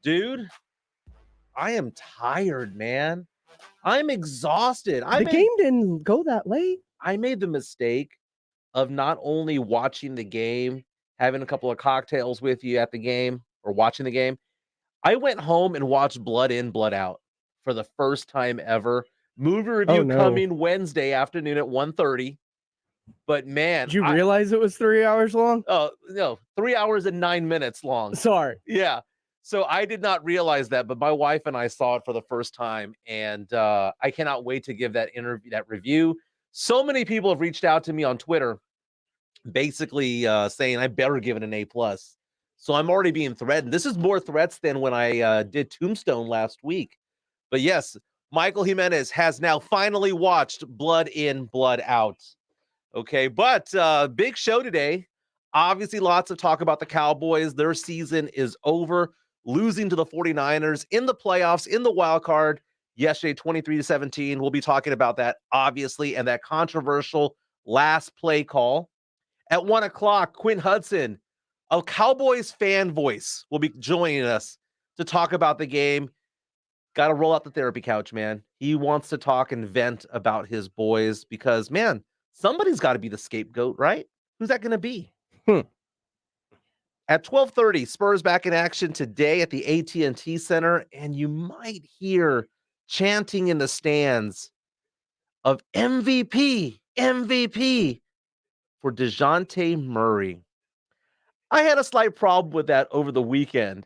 Dude, I am tired, man. I'm exhausted. The game didn't go that late. I made the mistake of not only watching the game, having a couple of cocktails with you at the game or watching the game. I went home and watched Blood In, Blood Out for the first time ever. Movie review coming Wednesday afternoon at 1:30. But man, did you realize it was 3 hours long? Oh, no, 3 hours and 9 minutes long. Sorry. Yeah. So I did not realize that, but my wife and I saw it for the first time, and I cannot wait to give that review. So many people have reached out to me on Twitter, basically saying I better give it an A+. So I'm already being threatened. This is more threats than when I did Tombstone last week. But yes, Michael Jimenez has now finally watched Blood In, Blood Out. Okay, but big show today. Obviously, lots of talk about the Cowboys. Their season is over, losing to the 49ers in the playoffs, in the wild card yesterday, 23-17. We'll be talking about that, obviously, and that controversial last play call. At 1 o'clock, Quinn Hudson, a Cowboys fan voice, will be joining us to talk about the game. Got to roll out the therapy couch, man. He wants to talk and vent about his boys because, man, somebody's got to be the scapegoat, right? Who's that going to be? At 12:30, Spurs back in action today at the AT&T Center, and you might hear chanting in the stands of MVP, MVP for DeJounte Murray. I had a slight problem with that over the weekend,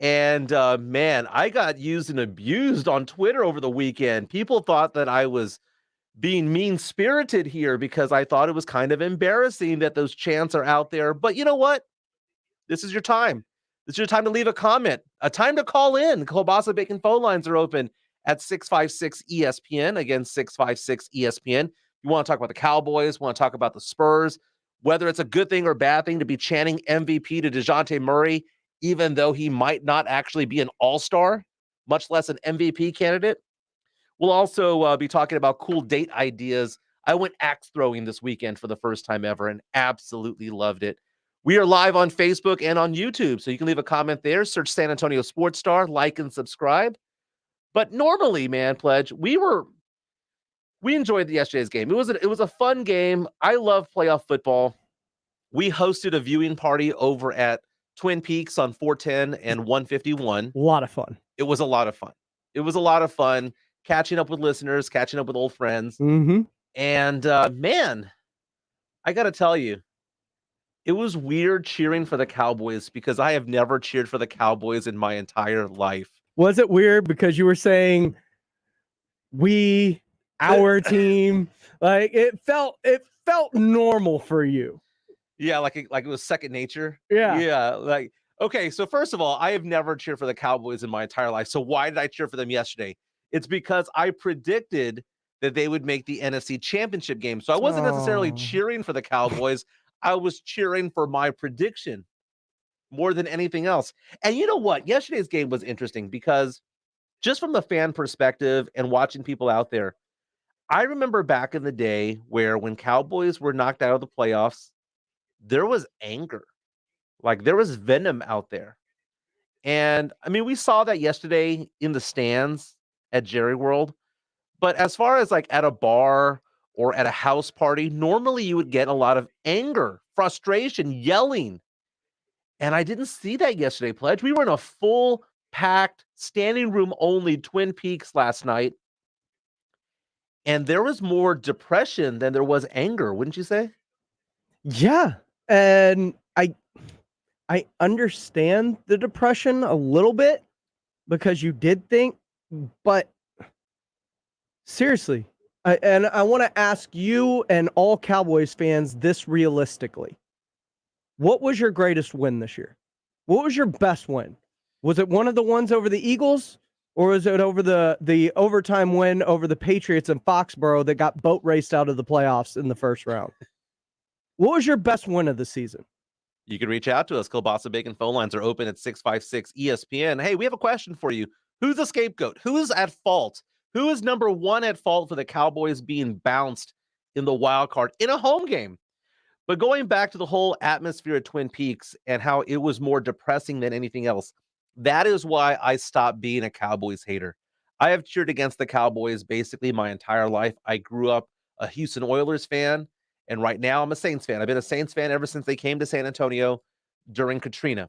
and man, I got used and abused on Twitter over the weekend. People thought that I was being mean-spirited here because I thought it was kind of embarrassing that those chants are out there. But you know what? This is your time. This is your time to leave a comment, a time to call in. The Kielbasa Bacon phone lines are open at 656 ESPN. Again, 656 ESPN. You want to talk about the Cowboys, want to talk about the Spurs, whether it's a good thing or bad thing to be chanting MVP to DeJounte Murray, even though he might not actually be an all-star, much less an MVP candidate. We'll also be talking about cool date ideas. I went axe throwing this weekend for the first time ever and absolutely loved it. We are live on Facebook and on YouTube, so you can leave a comment there. Search San Antonio Sports Star, like and subscribe. But normally, man, Pledge, we enjoyed yesterday's game. It was a fun game. I love playoff football. We hosted a viewing party over at Twin Peaks on 410 and 151. A lot of fun. It was a lot of fun. It was a lot of fun catching up with listeners, catching up with old friends. Mm-hmm. And man, I got to tell you, it was weird cheering for the Cowboys because I have never cheered for the Cowboys in my entire life. Was it weird because you were saying our team? Like it felt normal for you. Yeah, like it was second nature. Yeah. Yeah, like okay, so first of all, I have never cheered for the Cowboys in my entire life. So why did I cheer for them yesterday? It's because I predicted that they would make the NFC Championship game. So I wasn't necessarily cheering for the Cowboys. I was cheering for my prediction more than anything else. And you know what? Yesterday's game was interesting because just from the fan perspective and watching people out there, I remember back in the day where when Cowboys were knocked out of the playoffs, there was anger. Like there was venom out there. And I mean, we saw that yesterday in the stands at Jerry World. But as far as like at a bar or at a house party, normally you would get a lot of anger, frustration, yelling. And I didn't see that yesterday, Pledge. We were in a full packed standing room only Twin Peaks last night. And there was more depression than there was anger, wouldn't you say? Yeah. And I understand the depression a little bit because you did think, but seriously, I want to ask you and all Cowboys fans this realistically. What was your greatest win this year? What was your best win? Was it one of the ones over the Eagles, or was it over the overtime win over the Patriots in Foxborough that got boat raced out of the playoffs in the first round? What was your best win of the season? You can reach out to us. Kielbasa Bacon phone lines are open at 656 ESPN. Hey, we have a question for you. Who's the scapegoat? Who is at fault? Who is number one at fault for the Cowboys being bounced in the wild card in a home game? But going back to the whole atmosphere at Twin Peaks and how it was more depressing than anything else, That is why I stopped being a Cowboys hater. I have cheered against the Cowboys basically my entire life. I grew up a Houston Oilers fan, and right now I'm a Saints fan. I've been a Saints fan ever since they came to San Antonio during Katrina.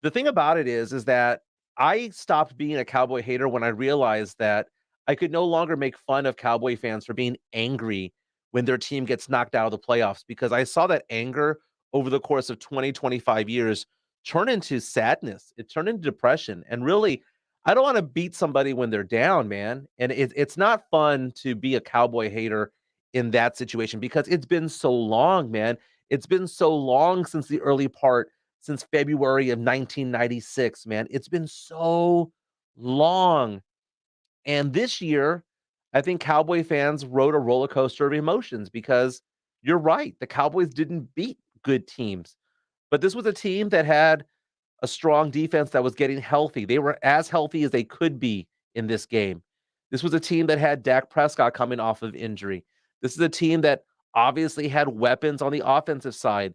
The thing about it is that I stopped being a Cowboy hater when I realized that I could no longer make fun of Cowboy fans for being angry when their team gets knocked out of the playoffs, because I saw that anger over the course of 20, 25 years turn into sadness. It turned into depression. And really, I don't want to beat somebody when they're down, man. And it's not fun to be a Cowboy hater in that situation because it's been so long, man. It's been so long since the early part, since February of 1996, man. It's been so long. And this year, I think Cowboy fans rode a roller coaster of emotions because you're right. The Cowboys didn't beat good teams, but this was a team that had a strong defense that was getting healthy. They were as healthy as they could be in this game. This was a team that had Dak Prescott coming off of injury. This is a team that obviously had weapons on the offensive side.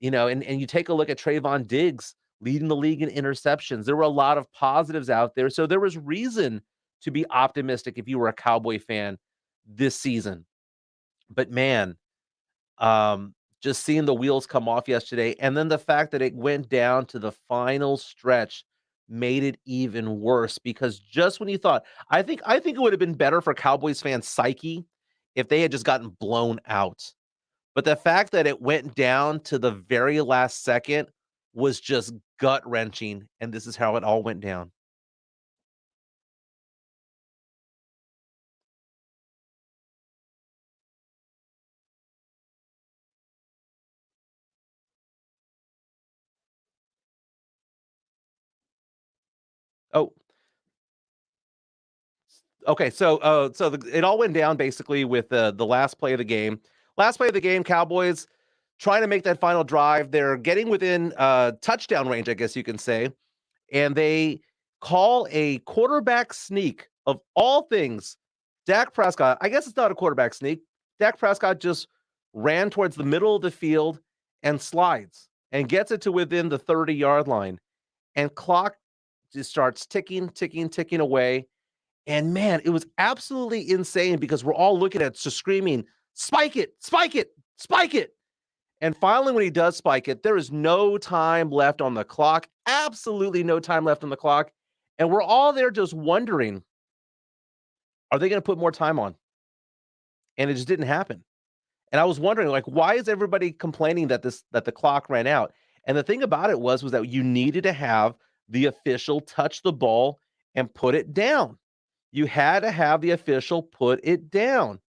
And you take a look at Trayvon Diggs leading the league in interceptions. There were a lot of positives out there. So there was reason to be optimistic if you were a Cowboy fan this season. But man, just seeing the wheels come off yesterday, and then the fact that it went down to the final stretch made it even worse because just when you thought, I think it would have been better for Cowboys fans' psyche if they had just gotten blown out. But the fact that it went down to the very last second was just gut-wrenching, and this is how it all went down. Oh, okay, it all went down basically with the last play of the game. Last play of the game, Cowboys trying to make that final drive. They're getting within touchdown range, I guess you can say, and they call a quarterback sneak of all things. Dak Prescott, I guess it's not a quarterback sneak. Dak Prescott just ran towards the middle of the field and slides and gets it to within the 30-yard line. And clock just starts ticking, ticking, ticking away. And man, it was absolutely insane because we're all looking at just screaming, spike it, spike it, spike it. And finally, when he does spike it, there is no time left on the clock. Absolutely no time left on the clock. And we're all there just wondering, are they going to put more time on? And it just didn't happen. And I was wondering, like, why is everybody complaining that the clock ran out? And the thing about it was that you needed to have the official touch the ball and put it down. You had to have the official put it down.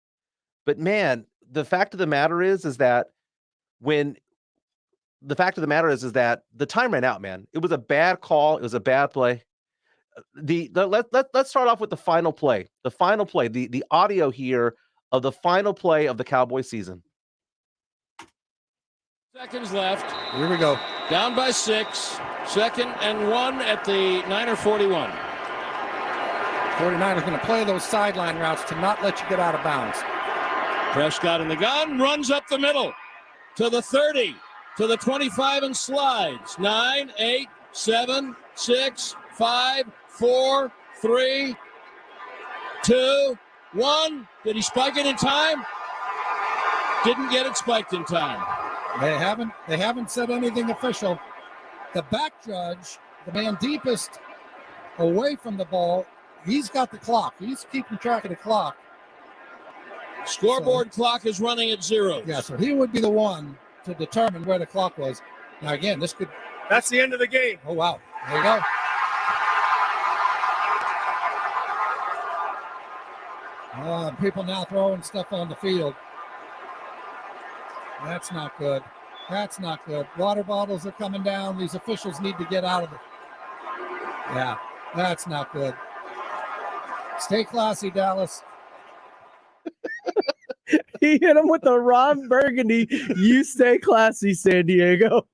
But man, the fact of the matter is that when the fact of the matter is that the time ran out, man. It was a bad call. It was a bad play. Let's start off with the final play. The final play, the audio here of the final play of the Cowboy season. Seconds left. Here we go. Down by 6. 2nd and 1 at the Niner 41. 49 is going to play those sideline routes to not let you get out of bounds. Prescott in the gun, runs up the middle to the 30, to the 25 and slides. 9, 8, 7, 6, 5, 4, 3, 2, 1. Did he spike it in time? Didn't get it spiked in time. They haven't said anything official. The back judge, the man deepest away from the ball, he's got the clock. He's keeping track of the clock. Scoreboard clock is running at 0. Yeah, so he would be the one to determine where the clock was. Now again, That's the end of the game. Oh wow, there you go. People now throwing stuff on the field. That's not good. That's not good. Water bottles are coming down. These officials need to get out of it. Yeah, that's not good. Stay classy, Dallas. He hit him with the Ron Burgundy. You stay classy, San Diego.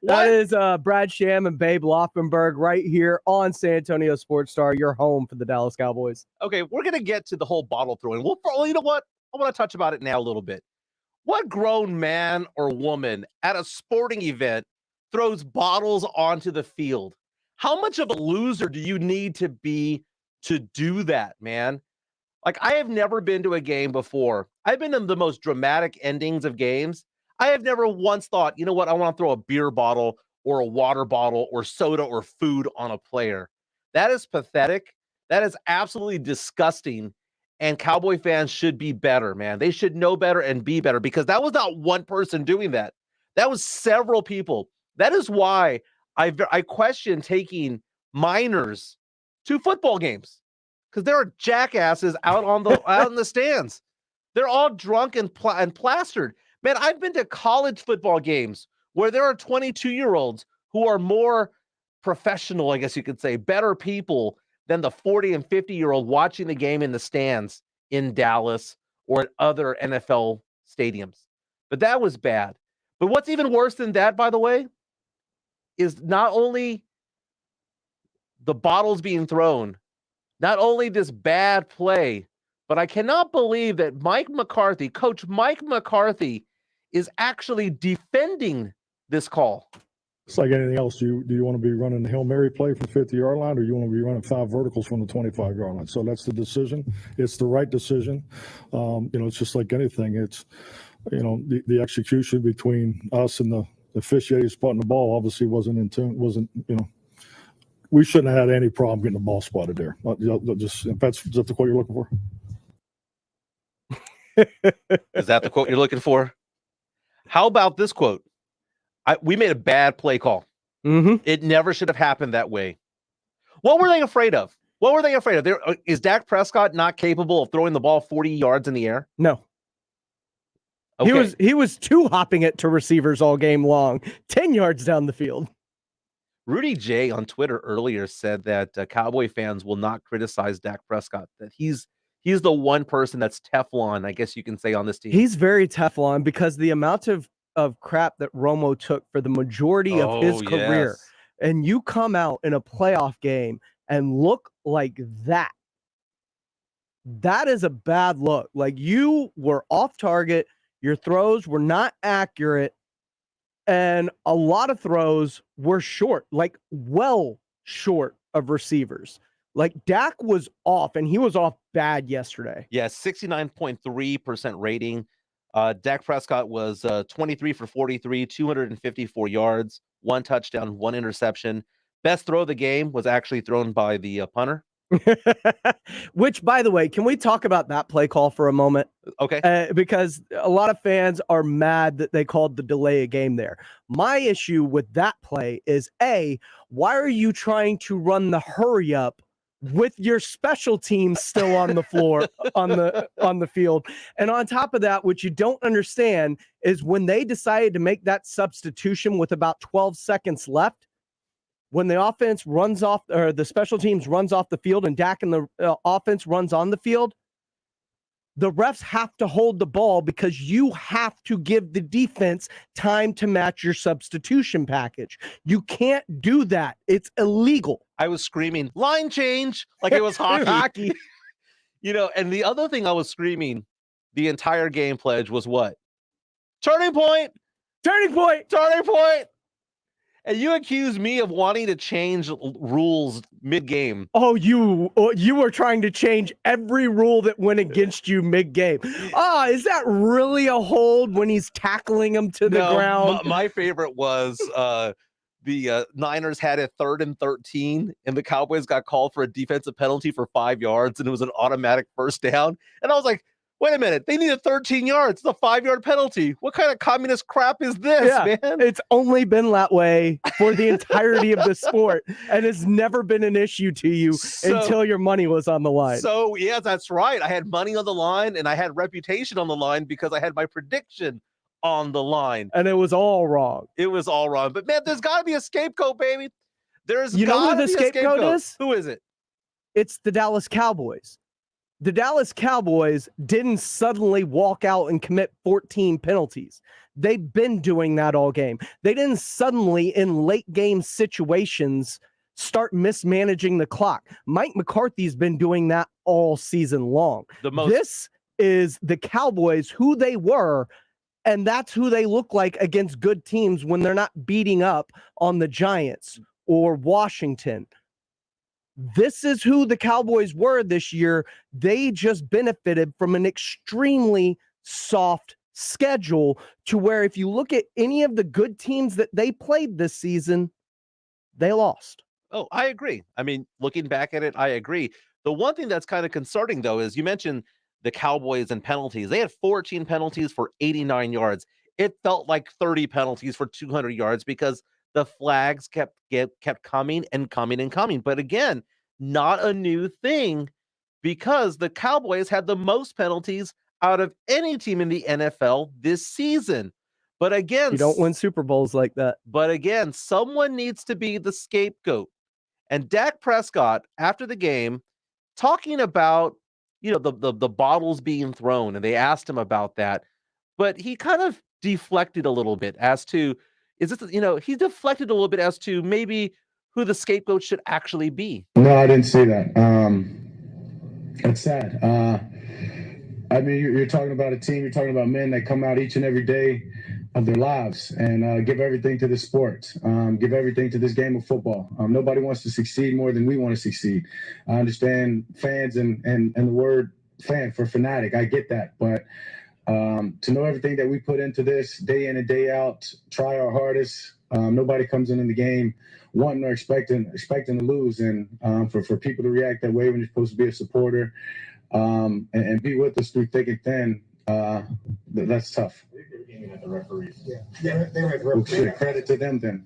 That is Brad Sham and Babe Loffenberg right here on San Antonio Sports Star, your home for the Dallas Cowboys. Okay, we're going to get to the whole bottle throwing. You know what? I want to touch about it now a little bit. What grown man or woman at a sporting event throws bottles onto the field? How much of a loser do you need to be to do that, man? Like, I have never been to a game before. I've been in the most dramatic endings of games. I have never once thought, you know what, I want to throw a beer bottle or a water bottle or soda or food on a player. That is pathetic. That is absolutely disgusting. And Cowboy fans should be better, man. They should know better and be better, because that was not one person doing that. That was several people. That is why I question taking minors to football games, because there are jackasses out in the stands. They're all drunk and plastered. Man, I've been to college football games where there are 22-year-olds who are more professional, I guess you could say, better people than the 40 and 50-year-old watching the game in the stands in Dallas or at other NFL stadiums. But that was bad. But what's even worse than that, by the way, is not only the bottles being thrown, not only this bad play, but I cannot believe that Mike McCarthy, Coach Mike McCarthy, is actually defending this call. It's like anything else. Do you want to be running the Hail Mary play from the 50-yard line, or you want to be running 5 verticals from the 25-yard line? So that's the decision. It's the right decision. It's just like anything. It's, the execution between us and the officiating spotting the ball obviously wasn't in tune, we shouldn't have had any problem getting the ball spotted there. If that's the quote you're looking for. Is that the quote you're looking for? How about this quote? We made a bad play call. Mm-hmm. It never should have happened that way. What were they afraid of? Is Dak Prescott not capable of throwing the ball 40 yards in the air? No. Okay. He was two-hopping it to receivers all game long, 10 yards down the field. Rudy J on Twitter earlier said that Cowboy fans will not criticize Dak Prescott, that he's the one person that's Teflon, I guess you can say, on this team. He's very Teflon, because the amount of crap that Romo took for the majority of his career, yes. And you come out in a playoff game and look like that. That is a bad look. Like, you were off target, your throws were not accurate, and a lot of throws were short, like well short of receivers. Like, Dak was off, and he was off bad yesterday. Yeah, 69.3% rating. Dak Prescott was 23 for 43, 254 yards, 1 touchdown, 1 interception. Best throw of the game was actually thrown by the punter. Which, by the way, can we talk about that play call for a moment? Okay. Because a lot of fans are mad that they called the delay a game there. My issue with that play is, A, why are you trying to run the hurry up with your special teams still on the floor, on the field? And on top of that, what you don't understand is when they decided to make that substitution with about 12 seconds left, when the offense runs off, or the special teams runs off the field, and Dak and the offense runs on the field, the refs have to hold the ball, because you have to give the defense time to match your substitution package. You can't do that. It's illegal. I was screaming, line change, like it was hockey. And the other thing I was screaming the entire game, Pledge, was what? Turning point! Turning point! Turning point! And you accuse me of wanting to change rules mid-game. Oh, you were trying to change every rule that went against you mid-game. Is that really a hold when he's tackling him to the ground? My favorite was the Niners had it 3rd and 13, and the Cowboys got called for a defensive penalty for 5 yards, and it was an automatic first down. And I was like, wait a minute, they needed 13 yards. It's a 5-yard penalty. What kind of communist crap is this, man? It's only been that way for the entirety of the sport, and it's never been an issue to you until your money was on the line. So, yeah, that's right. I had money on the line, and I had reputation on the line, because I had my prediction on the line. And it was all wrong. It was all wrong. But, man, there's got to be a scapegoat, baby. You know who the scapegoat is? Who is it? It's the Dallas Cowboys. The Dallas Cowboys didn't suddenly walk out and commit 14 penalties. They've been doing that all game. They didn't suddenly, in late game situations, start mismanaging the clock. Mike McCarthy's been doing that all season long. This is the Cowboys, who they were, and that's who they look like against good teams when they're not beating up on the Giants or Washington. This is who the Cowboys were this year. They just benefited from an extremely soft schedule to where if you look at any of the good teams that they played this season, they lost. Oh, I agree. I mean, looking back at it, I agree. The one thing that's kind of concerning, though, is you mentioned the Cowboys and penalties. They had 14 penalties for 89 yards. It felt like 30 penalties for 200 yards because the flags kept coming and coming and coming. But again, not a new thing because the Cowboys had the most penalties out of any team in the NFL this season. But again, you don't win Super Bowls like that. But again, someone needs to be the scapegoat. And Dak Prescott, after the game, talking about, the bottles being thrown, and they asked him about that, but he kind of deflected a little bit as to, he deflected a little bit as to maybe who the scapegoat should actually be. No, I didn't see that. It's sad. I mean, you're talking about a team, you're talking about men that come out each and every day of their lives and give everything to the sport, give everything to this game of football. Nobody wants to succeed more than we want to succeed. I understand fans and the word fan for fanatic. I get that. But to know everything that we put into this day in and day out, try our hardest. Nobody comes in the game wanting or expecting to lose. And for people to react that way when you're supposed to be a supporter and be with us through thick and thin, that's tough. At the referees. Yeah. They were referees. Credit to them then.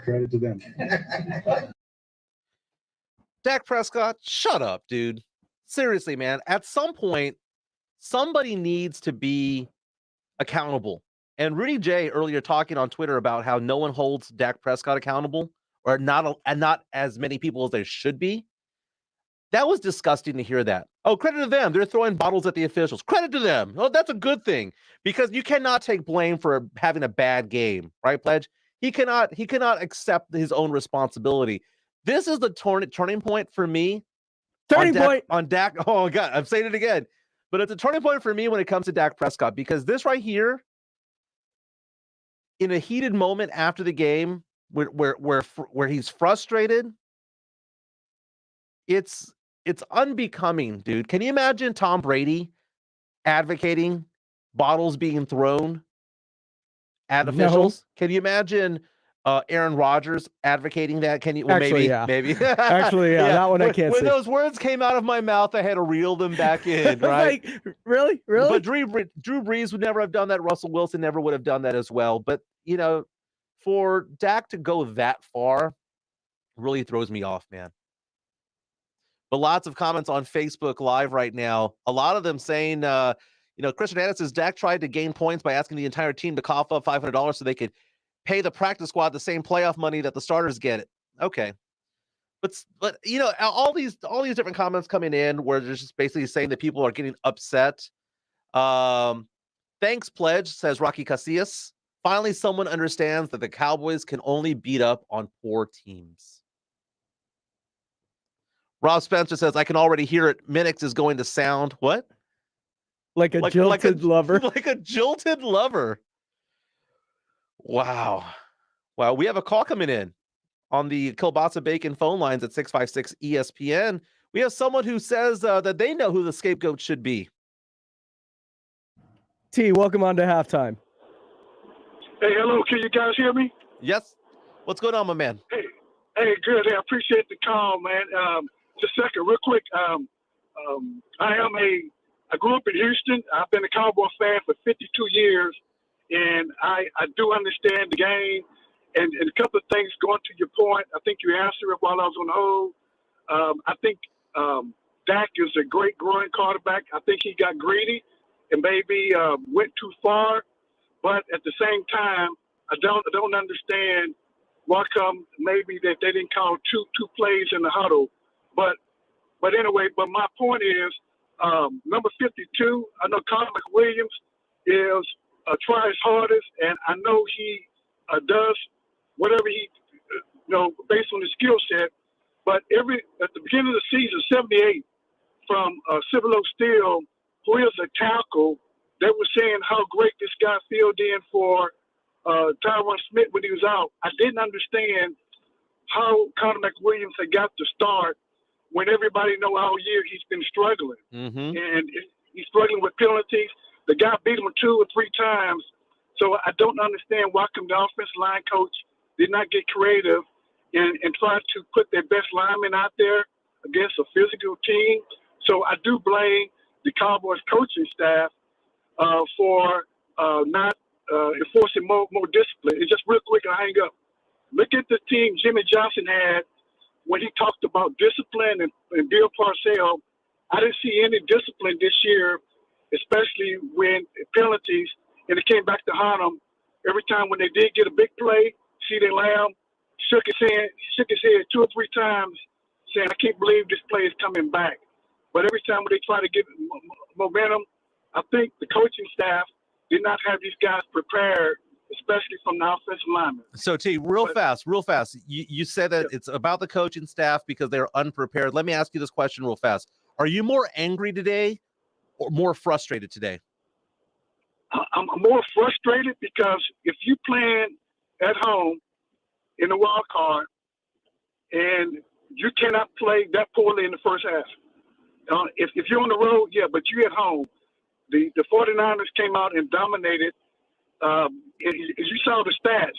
Credit to them. Dak Prescott, shut up, dude. Seriously, man. At some point, somebody needs to be accountable. And Rudy J earlier talking on Twitter about how no one holds Dak Prescott accountable, or not as many people as there should be. That was disgusting to hear that. Oh, credit to them. They're throwing bottles at the officials. Credit to them. Oh, that's a good thing because you cannot take blame for having a bad game, right, Pledge? He cannot accept his own responsibility. This is the turning point for me. Turning point on Dak. Oh God, I'm saying it again. But it's a turning point for me when it comes to Dak Prescott because this right here, in a heated moment after the game, where he's frustrated, it's unbecoming, dude. Can you imagine Tom Brady advocating bottles being thrown at officials? No. Can you imagine Aaron Rodgers advocating that? Can you? Well, actually, maybe. Actually, yeah. That one I can't when see. When those words came out of my mouth, I had to reel them back in, right? Like, really? But Drew Brees would never have done that. Russell Wilson never would have done that as well. But, for Dak to go that far really throws me off, man. But lots of comments on Facebook Live right now. A lot of them saying, Christian Anna says Dak tried to gain points by asking the entire team to cough up $500 so they could pay the practice squad the same playoff money that the starters get. Okay. But all these different comments coming in where they're just basically saying that people are getting upset. Thanks, Pledge, says Rocky Casillas. Finally, someone understands that the Cowboys can only beat up on poor teams. Rob Spencer says, I can already hear it. Minix is going to sound what? Like a jilted lover. Like a jilted lover. Wow. We have a call coming in on the Kielbasa Bacon phone lines at 656 ESPN. We have someone who says that they know who the scapegoat should be. T, welcome on to halftime. Hey, hello. Can you guys hear me? Yes. What's going on, my man? Hey, good. Hey, I appreciate the call, man. Just a second, real quick. I grew up in Houston. I've been a Cowboy fan for 52 years, and I do understand the game. And a couple of things going to your point, I think you answered it while I was on the hold. I think Dak is a great growing quarterback. I think he got greedy and maybe went too far. But at the same time, I don't understand why come maybe that they didn't call two plays in the huddle. But anyway, my point is number 52. I know Connor McWilliams is try his hardest, and I know he does whatever he based on his skill set. But at the beginning of the season, 78 from Cibolo Steel, who is a tackle, they were saying how great this guy filled in for Tyron Smith when he was out. I didn't understand how Connor McWilliams had got the start when everybody know all year he's been struggling. Mm-hmm. And he's struggling with penalties. The guy beat him 2 or 3 times. So I don't understand why come the offensive line coach did not get creative and try to put their best linemen out there against a physical team. So I do blame the Cowboys coaching staff for not enforcing more discipline. It's just real quick, I hang up. Look at the team Jimmy Johnson had when he talked about discipline and Bill Parcells. I didn't see any discipline this year, especially when penalties, and it came back to haunt them. Every time when they did get a big play, C.D. Lamb shook his head 2 or 3 times, saying, I can't believe this play is coming back. But every time when they try to get momentum, I think the coaching staff did not have these guys prepared, especially from the offensive linemen. So, T, real fast. You said that it's about the coaching staff because they're unprepared. Let me ask you this question real fast. Are you more angry today or more frustrated today? I'm more frustrated because if you playing at home in the wild card and you cannot play that poorly in the first half. If you're on the road, yeah, but you're at home. The 49ers came out and dominated. As you saw the stats,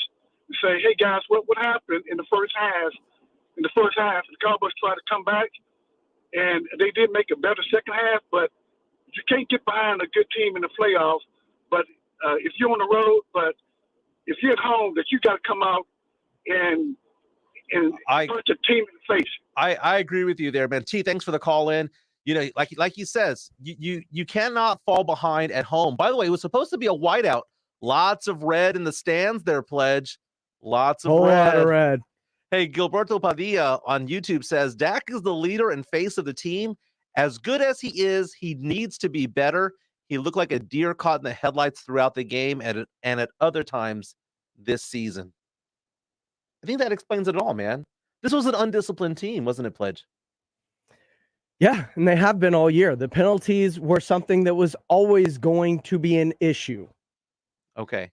you say, hey, guys, what happened in the first half? In the first half, the Cowboys tried to come back, and they did make a better second half, but you can't get behind a good team in the playoffs. But if you're on the road, but if you're at home, that you got to come out and punch a team in the face. I agree with you there, man. T, thanks for the call in. You know, like he says, you cannot fall behind at home. By the way, it was supposed to be a whiteout. Lots of red in the stands there, Pledge. Lots of red. Lot of red. Hey, Gilberto Padilla on YouTube says, Dak is the leader and face of the team. As good as he is, he needs to be better. He looked like a deer caught in the headlights throughout the game and at other times this season. I think that explains it all, man. This was an undisciplined team, wasn't it, Pledge? Yeah, and they have been all year. The penalties were something that was always going to be an issue. Okay.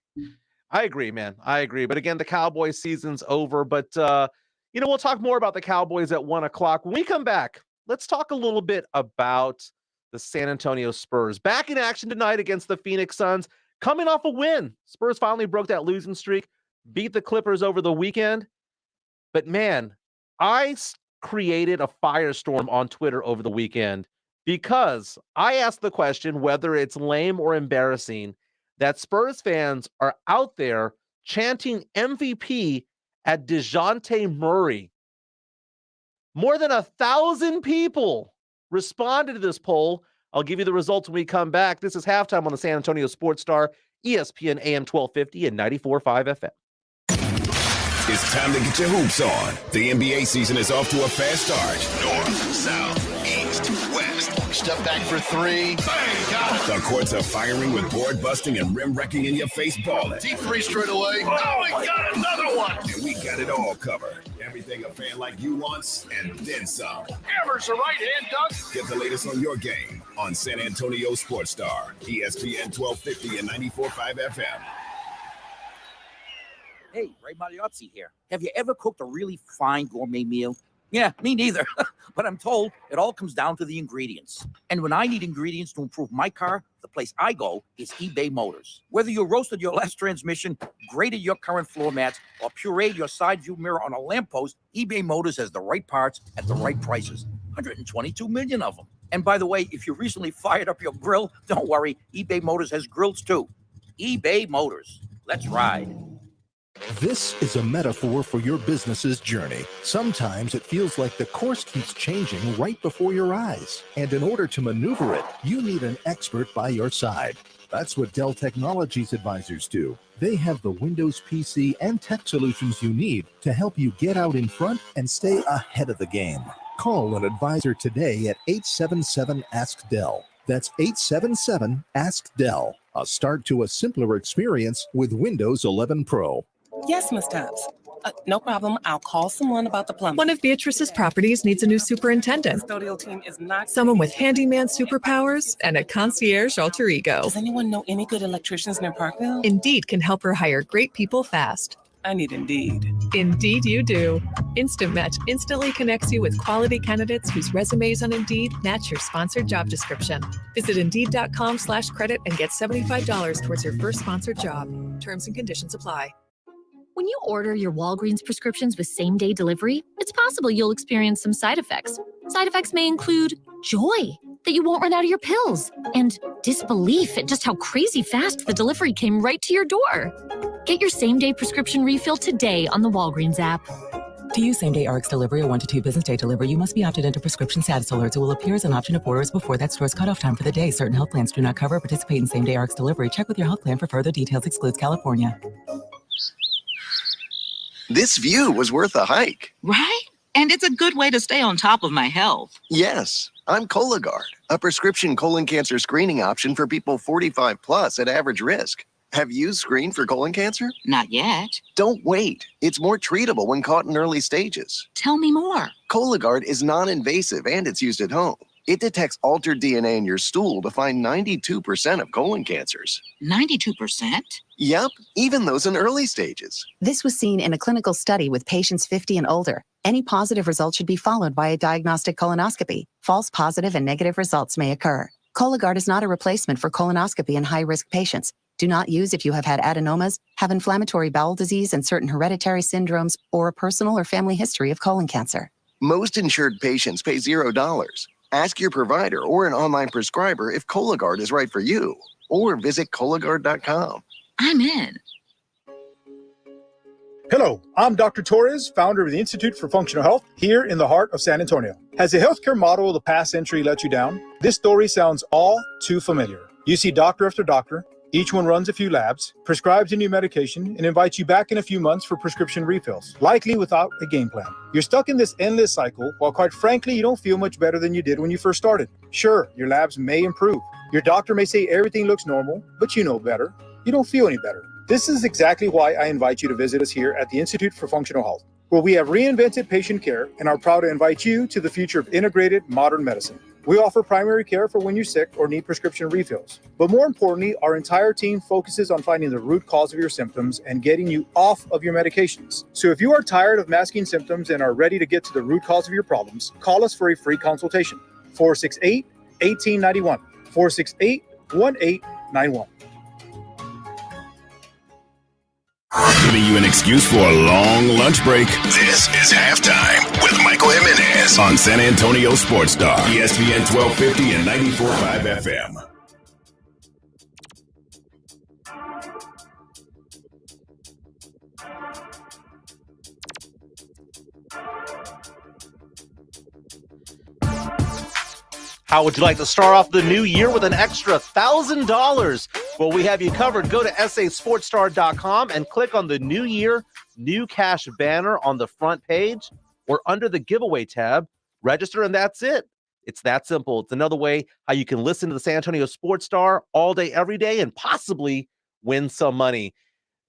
I agree, man. I agree. But again, the Cowboys season's over. But, we'll talk more about the Cowboys at 1 o'clock. When we come back, let's talk a little bit about the San Antonio Spurs. Back in action tonight against the Phoenix Suns. Coming off a win. Spurs finally broke that losing streak, beat the Clippers over the weekend. But, man, I created a firestorm on Twitter over the weekend because I asked the question whether it's lame or embarrassing that Spurs fans are out there chanting MVP at DeJounte Murray. More than 1,000 people responded to this poll. I'll give you the results when we come back. This is Halftime on the San Antonio Sports Star, ESPN AM 1250 and 94.5 FM. It's time to get your hoops on. The NBA season is off to a fast start. North, south, east, west. Step back for 3. Bang, got it. The courts are firing with board busting and rim wrecking in your face balling. Deep 3 straight away. Oh, we got another one. And we got it all covered. Everything a fan like you wants, and then some. Hammers a right-hand dunk. Get the latest on your game on San Antonio Sports Star, ESPN 1250 and 94.5 FM. Hey, Ray Magliozzi here. Have you ever cooked a really fine gourmet meal? Yeah, me neither. But I'm told it all comes down to the ingredients. And when I need ingredients to improve my car, the place I go is eBay Motors. Whether you roasted your last transmission, graded your current floor mats, or pureed your side view mirror on a lamppost, eBay Motors has the right parts at the right prices. 122 million of them. And by the way, if you recently fired up your grill, don't worry, eBay Motors has grills too. eBay Motors. Let's ride. This is a metaphor for your business's journey. Sometimes it feels like the course keeps changing right before your eyes. And in order to maneuver it, you need an expert by your side. That's what Dell Technologies advisors do. They have the Windows PC and tech solutions you need to help you get out in front and stay ahead of the game. Call an advisor today at 877-ASK-DELL. That's 877-ASK-DELL. A start to a simpler experience with Windows 11 Pro. Yes, Ms. Tubbs. No problem. I'll call someone about the plumbing. One of Beatrice's properties needs a new superintendent. Custodial team is not Someone with handyman superpowers and a concierge alter ego. Does anyone know any good electricians near Parkville? Indeed can help her hire great people fast. I need Indeed. Indeed you do. Instant Match instantly connects you with quality candidates whose resumes on Indeed match your sponsored job description. Visit Indeed.com/credit and get $75 towards your first sponsored job. Terms and conditions apply. When you order your Walgreens prescriptions with same-day delivery, it's possible you'll experience some side effects. Side effects may include joy that you won't run out of your pills and disbelief at just how crazy fast the delivery came right to your door. Get your same-day prescription refill today on the Walgreens app. To use same-day RX delivery or 1 to 2 business day delivery, you must be opted into prescription status alerts. It will appear as an option of orders before that store's cutoff time for the day. Certain health plans do not cover or participate in same-day RX delivery. Check with your health plan for further details. Excludes California. This view was worth a hike. Right? And it's a good way to stay on top of my health. Yes, I'm Cologuard, a prescription colon cancer screening option for people 45 plus at average risk. Have you screened for colon cancer? Not yet. Don't wait. It's more treatable when caught in early stages. Tell me more. Cologuard is non-invasive and it's used at home. It detects altered DNA in your stool to find 92% of colon cancers. 92%? Yep, even those in early stages. This was seen in a clinical study with patients 50 and older. Any positive result should be followed by a diagnostic colonoscopy. False positive and negative results may occur. Cologuard is not a replacement for colonoscopy in high-risk patients. Do not use if you have had adenomas, have inflammatory bowel disease and certain hereditary syndromes, or a personal or family history of colon cancer. Most insured patients pay $0. Ask your provider or an online prescriber if Cologuard is right for you, or visit Cologuard.com. I'm in. Hello, I'm Dr. Torres, founder of the Institute for Functional Health here in the heart of San Antonio. Has the healthcare model of the past century let you down? This story sounds all too familiar. You see doctor after doctor, each one runs a few labs, prescribes a new medication, and invites you back in a few months for prescription refills, likely without a game plan. You're stuck in this endless cycle, while quite frankly, you don't feel much better than you did when you first started. Sure, your labs may improve. Your doctor may say everything looks normal, but you know better. You don't feel any better. This is exactly why I invite you to visit us here at the Institute for Functional Health, where we have reinvented patient care and are proud to invite you to the future of integrated modern medicine. We offer primary care for when you're sick or need prescription refills. But more importantly, our entire team focuses on finding the root cause of your symptoms and getting you off of your medications. So if you are tired of masking symptoms and are ready to get to the root cause of your problems, call us for a free consultation. 468-1891. 468-1891. Giving you an excuse for a long lunch break. This is Halftime with Michael Jimenez on San Antonio Sports Star, ESPN 1250 and 94.5 FM. How would you like to start off the new year with an extra $1,000? Well, we have you covered. Go to sasportstar.com and click on the New Year, New Cash banner on the front page or under the giveaway tab. Register, and that's it. It's that simple. It's another way how you can listen to the San Antonio Sports Star all day, every day, and possibly win some money.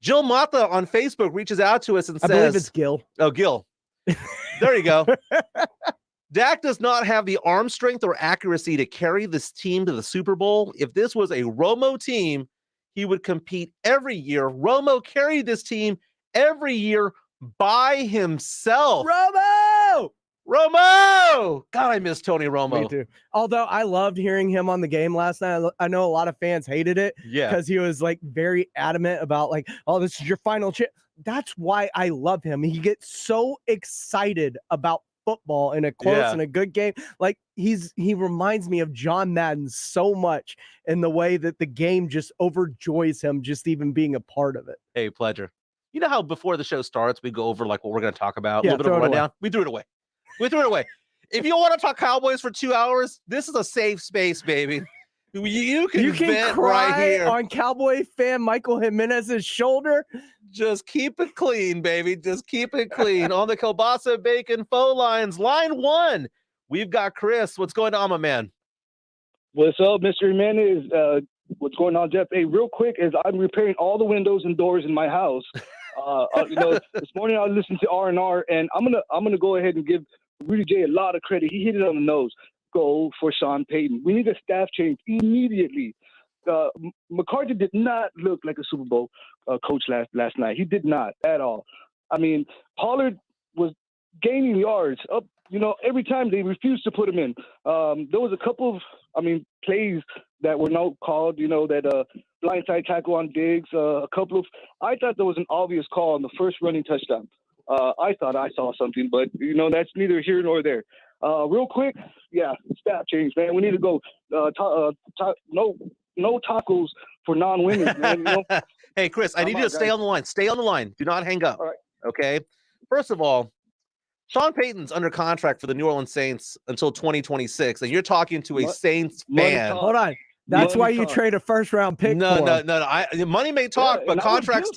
Jill Mata on Facebook reaches out to us and says... I believe it's Gil. Oh, Gil. There you go. Dak does not have the arm strength or accuracy to carry this team to the Super Bowl. If this was a Romo team, he would compete every year. Romo carried this team every year by himself. Romo! God, I miss Tony Romo. Me too. Although I loved hearing him on the game last night. I know a lot of fans hated it because he was like very adamant about like, oh, this is your final chance. That's why I love him. He gets so excited about football in a close and a good game. Like he reminds me of John Madden so much in the way that the game just overjoys him just even being a part of it. Hey, pleasure. You know how before the show starts, we go over like what we're going to talk about, Yeah, a little bit of a rundown. We threw it away. If you want to talk Cowboys for 2 hours, this is a safe space, baby. You can vent cry right here on Cowboy fan Michael Jimenez's shoulder. Just keep it clean, baby. Just keep it clean. On the Kielbasa Bacon phone lines, line one, we've got Chris. What's going on, my man? What's up, Mr. Jimenez? What's going on, Jeff? Hey, real quick, as I'm repairing all the windows and doors in my house, This morning I listened to R&R, and I'm gonna go ahead and give Rudy J a lot of credit. He hit it on the nose. Go for Sean Payton. We need a staff change immediately. McCarthy did not look like a Super Bowl coach last night. He did not at all. I mean, Pollard was gaining yards up. Every time they refused to put him in. There was a couple of, plays that were not called. That blindside tackle on Diggs. I thought there was an obvious call on the first running touchdown. I thought I saw something, but that's neither here nor there. Real quick, staff change, man. We need to go. No tacos for non-women, man. Hey, Chris, I need you to stay on the line. Stay on the line. Do not hang up. All right. Okay. First of all, Sean Payton's under contract for the New Orleans Saints until 2026, and you're talking to a Saints fan. Hold on. That's why you trade a first-round pick. No. for him. Money may talk, but contracts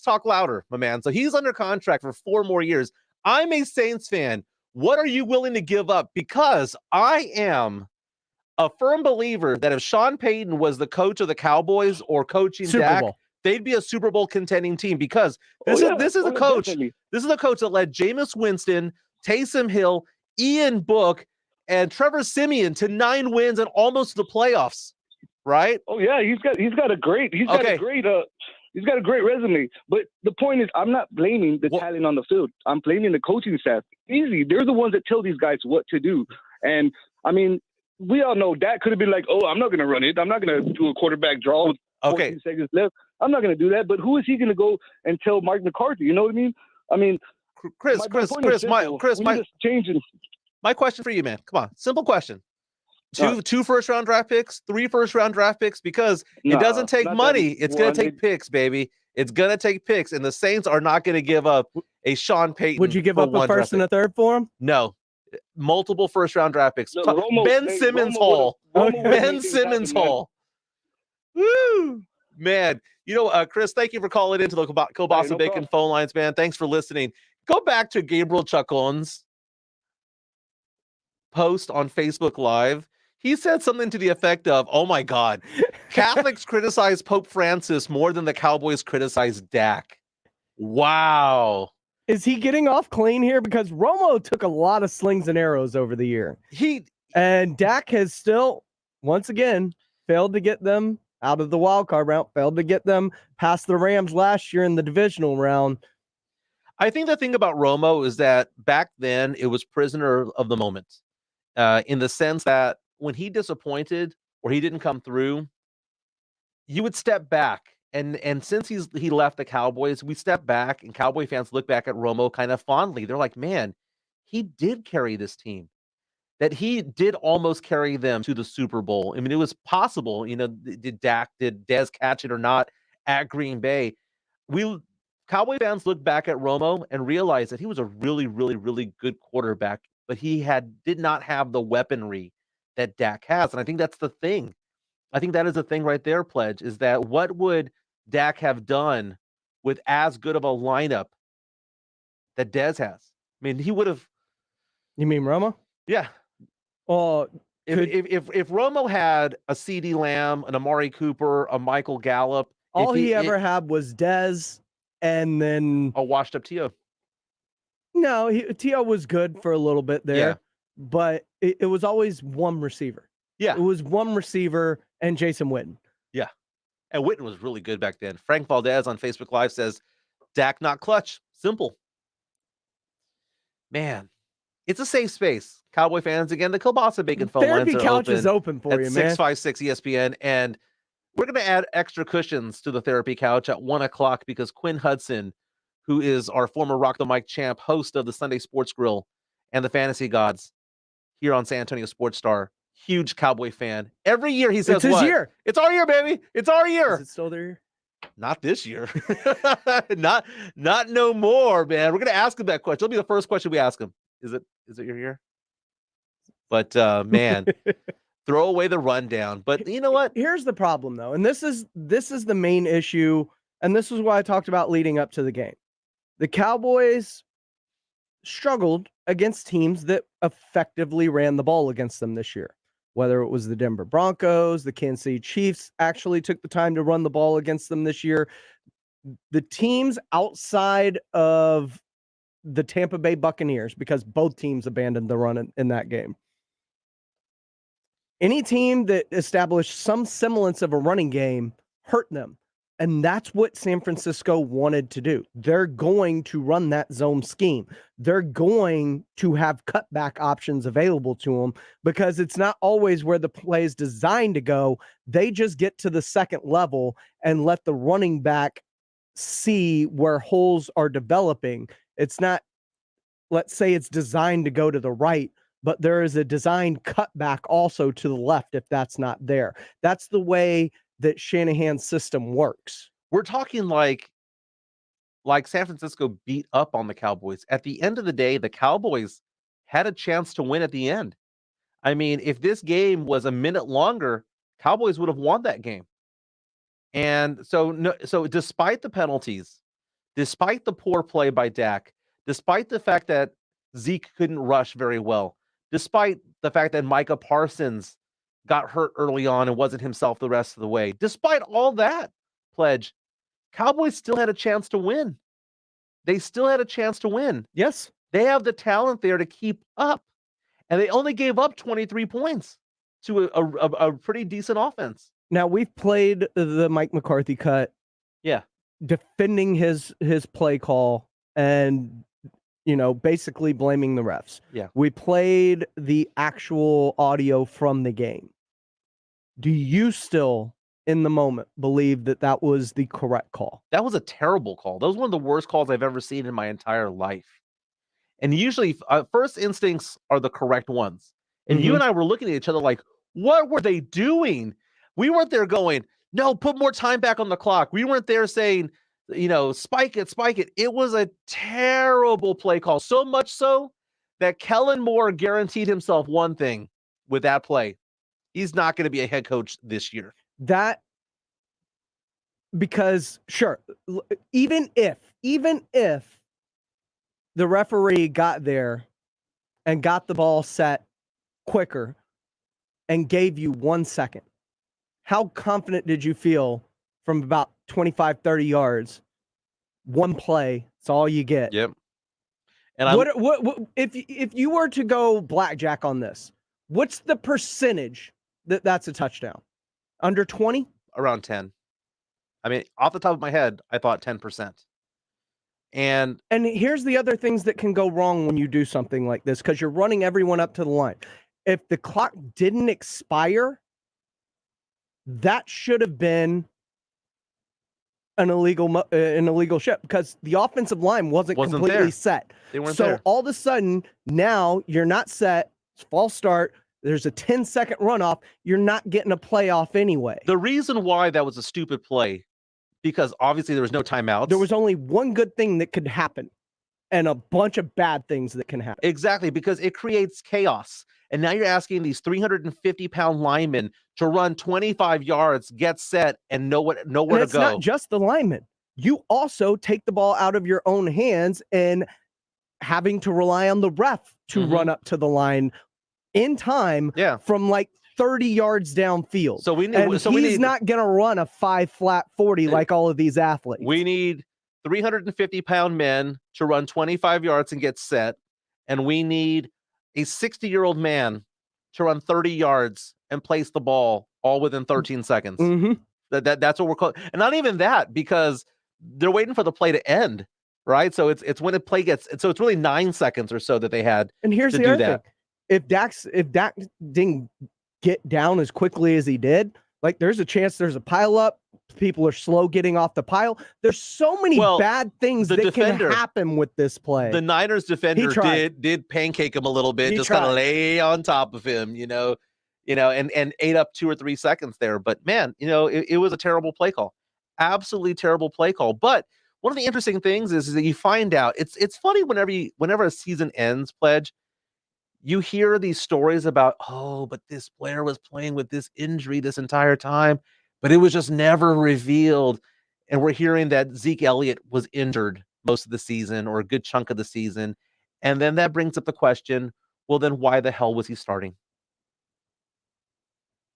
talk louder, my man. So he's under contract for 4 more years. I'm a Saints fan. What are you willing to give up? Because I am a firm believer that if Sean Payton was the coach of the Cowboys or coaching Dak, they'd be a Super Bowl contending team, because this is a coach. Definitely. This is a coach that led Jameis Winston, Taysom Hill, Ian Book, and Trevor Siemian to 9 wins and almost the playoffs. Right? Oh yeah, he's got a great resume. But the point is, I'm not blaming the talent on the field. I'm blaming the coaching staff. Easy, they're the ones that tell these guys what to do. And we all know Dak could have been like, "Oh, I'm not going to run it. I'm not going to do a quarterback draw with 14 seconds left. I'm not going to do that." But who is he going to go and tell Mike McCarthy? You know what I mean? Chris, my question for you, man. Come on, simple question. Two first-round draft picks, 3 first-round draft picks, because it doesn't take money. It's going to take picks, baby. It's going to take picks, and the Saints are not going to give up a Sean Payton. Would you give up a first and a third for him? No. Multiple first-round draft picks. Ben Simmons Hall. Ben Simmons Hall. Woo! Man. Chris, thank you for calling into the Kielbasa Bacon phone lines, man. Thanks for listening. Go back to Gabriel Chacon's post on Facebook Live. He said something to the effect of, "Oh my God, Catholics criticize Pope Francis more than the Cowboys criticize Dak." Wow. Is he getting off clean here? Because Romo took a lot of slings and arrows over the year. And Dak has still, once again, failed to get them out of the wild card round, failed to get them past the Rams last year in the divisional round. I think the thing about Romo is that back then it was prisoner of the moment, in the sense that when he disappointed or he didn't come through, you would step back. And since he left the Cowboys, we step back, and Cowboy fans look back at Romo kind of fondly. They're like, man, he did carry this team. That he did almost carry them to the Super Bowl. I mean, it was possible. Did Dez catch it or not at Green Bay? Cowboy fans look back at Romo and realize that he was a really, really, really good quarterback, but he did not have the weaponry that Dak has. And I think that's the thing. I think that is the thing right there, Pledge, is that what would Dak have done with as good of a lineup that Dez has? I mean, he would have. You mean Romo? Yeah. Well, if Romo had a CeeDee Lamb, an Amari Cooper, a Michael Gallup, all he ever had was Dez, and then a washed up T.O. No, T.O. was good for a little bit there, but it was always one receiver. Yeah, it was one receiver and Jason Witten. Yeah, and Witten was really good back then. Frank Valdez on Facebook Live says, "Dak not clutch, simple." Man, it's a safe space. Cowboy fans, again, the Kielbasa Bacon phone lines are couch open. is open for you, man. 656 ESPN, and we're going to add extra cushions to the therapy couch at 1:00 because Quinn Hudson, who is our former Rock the Mic champ, host of the Sunday Sports Grill and the Fantasy Gods here on San Antonio Sports Star, huge Cowboy fan. Every year he says, "It's his year. It's our year, baby. It's our year." Is it still their year? Not this year. not no more, man. We're going to ask him that question. It'll be the first question we ask him. Is it your year? But man, throw away the rundown. But you know what? Here's the problem, though, and this is the main issue, and this is what I talked about leading up to the game. The Cowboys struggled against teams that effectively ran the ball against them this year. Whether it was the Denver Broncos, the Kansas City Chiefs actually took the time to run the ball against them this year. the teams outside of the Tampa Bay Buccaneers, because both teams abandoned the run in that game. Any team that established some semblance of a running game hurt them. And that's what San Francisco wanted to do. They're going to run that zone scheme. They're going to have cutback options available to them because it's not always where the play is designed to go. They just get to the second level and let the running back see where holes are developing. It's not, let's say it's designed to go to the right, but there is a designed cutback also to the left if that's not there. That's the way that Shanahan's system works. We're talking like San Francisco beat up on the Cowboys. At the end of the day, the Cowboys had a chance to win at the end. I mean, if this game was a minute longer, Cowboys would have won that game. And so despite the penalties, despite the poor play by Dak, despite the fact that Zeke couldn't rush very well, despite the fact that Micah Parsons got hurt early on and wasn't himself the rest of the way, despite all that, Pledge, Cowboys still had a chance to win. They still had a chance to win. Yes. They have the talent there to keep up. And they only gave up 23 points to a pretty decent offense. Now, we've played the Mike McCarthy cut. Yeah. Defending his play call and, basically blaming the refs. Yeah. We played the actual audio from the game. Do you still, in the moment, believe that that was the correct call? That was a terrible call. That was one of the worst calls I've ever seen in my entire life. And usually, first instincts are the correct ones. And you and I were looking at each other like, what were they doing? We weren't there going, no, put more time back on the clock. We weren't there saying, spike it, spike it. It was a terrible play call. So much so that Kellen Moore guaranteed himself one thing with that play. He's not going to be a head coach this year. Because sure, even if the referee got there and got the ball set quicker and gave you 1 second, how confident did you feel from about 25, 30 yards? One play, it's all you get. Yep. And what if you were to go blackjack on this, what's the percentage that's a touchdown? Under 20? Around 10. I mean, off the top of my head, I thought 10%. And here's the other things that can go wrong when you do something like this, because you're running everyone up to the line. If the clock didn't expire, that should have been an illegal shift because the offensive line wasn't completely there. set. They weren't so there. All of a sudden, now you're not set. It's false start. There's a 10-second runoff. You're not getting a playoff anyway. The reason why that was a stupid play, because obviously there was no timeouts. There was only one good thing that could happen and a bunch of bad things that can happen. Exactly, because it creates chaos. And now you're asking these 350-pound linemen to run 25 yards, get set, and know where to go. It's not just the linemen. You also take the ball out of your own hands and having to rely on the ref to run up to the line in time from like 30 yards downfield. So he's not going to run a 5-flat 40 like all of these athletes. We need 350-pound men to run 25 yards and get set, and we need a 60-year-old man to run 30 yards and place the ball all within 13 seconds. That's what we're calling. And not even that, because they're waiting for the play to end, right? So it's when the play gets, so it's really 9 seconds or so that they had and here's to the do other that. Thing. If Dak didn't get down as quickly as he did, like there's a chance there's a pile up. People are slow getting off the pile. There's so many bad things that can happen with this play. The Niners defender did pancake him a little bit, just kind of lay on top of him, and ate up 2 or 3 seconds there. But man, it was a terrible play call. Absolutely terrible play call. But one of the interesting things is that you find out it's funny whenever a season ends, Pledge, you hear these stories about, but this player was playing with this injury this entire time, but it was just never revealed. And we're hearing that Zeke Elliott was injured most of the season or a good chunk of the season. And then that brings up the question, well, then why the hell was he starting?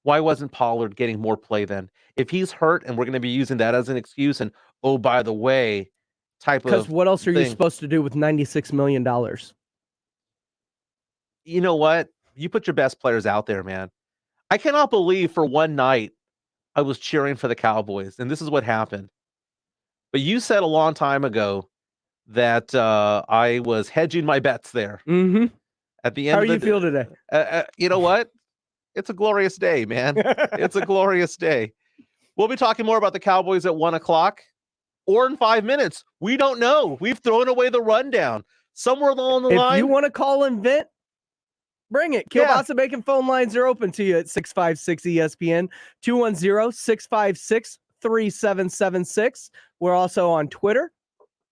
Why wasn't Pollard getting more play then? If he's hurt and we're going to be using that as an excuse and, oh, by the way, type of Because what else are you thing. supposed to do with $96 million? You know what? You put your best players out there, man. I cannot believe for one night I was cheering for the Cowboys, and this is what happened. But you said a long time ago that I was hedging my bets there. Mm-hmm. At the How end do of you feel today? you know what? It's a glorious day, man. It's a glorious day. We'll be talking more about the Cowboys at 1:00 or in 5 minutes. We don't know. We've thrown away the rundown. Somewhere along the line. If you want to call and vent, bring it. Kielbasa Bacon phone lines are open to you at 656-ESPN, 210-656-3776. We're also on Twitter.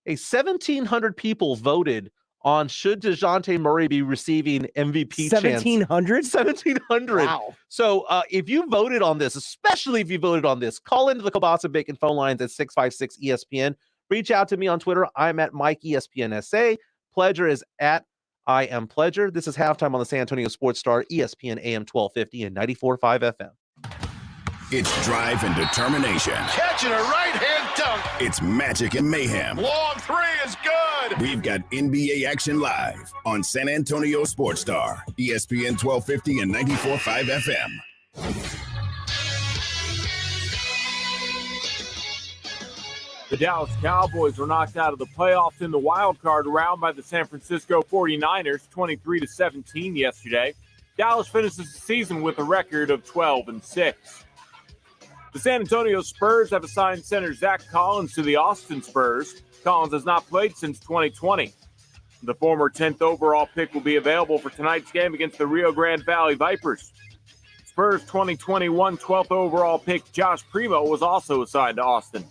1,700 people voted on should DeJounte Murray be receiving MVP 1,700? 1,700. Wow. So if you voted on this, especially if you voted on this, call into the Kielbasa Bacon phone lines at 656-ESPN. Reach out to me on Twitter. I'm at Mike ESPNSA. Pledger is at I am Pledger. This is halftime on the San Antonio Sports Star, ESPN AM 1250 and 94.5 FM. It's drive and determination. Catching a right-hand dunk. It's magic and mayhem. Long three is good. We've got NBA action live on San Antonio Sports Star, ESPN 1250 and 94.5 FM. The Dallas Cowboys were knocked out of the playoffs in the wild card round by the San Francisco 49ers, 23-17 yesterday. Dallas finishes the season with a record of 12-6. The San Antonio Spurs have assigned center Zach Collins to the Austin Spurs. Collins has not played since 2020. The former 10th overall pick will be available for tonight's game against the Rio Grande Valley Vipers. Spurs 2021 12th overall pick Josh Primo was also assigned to Austin.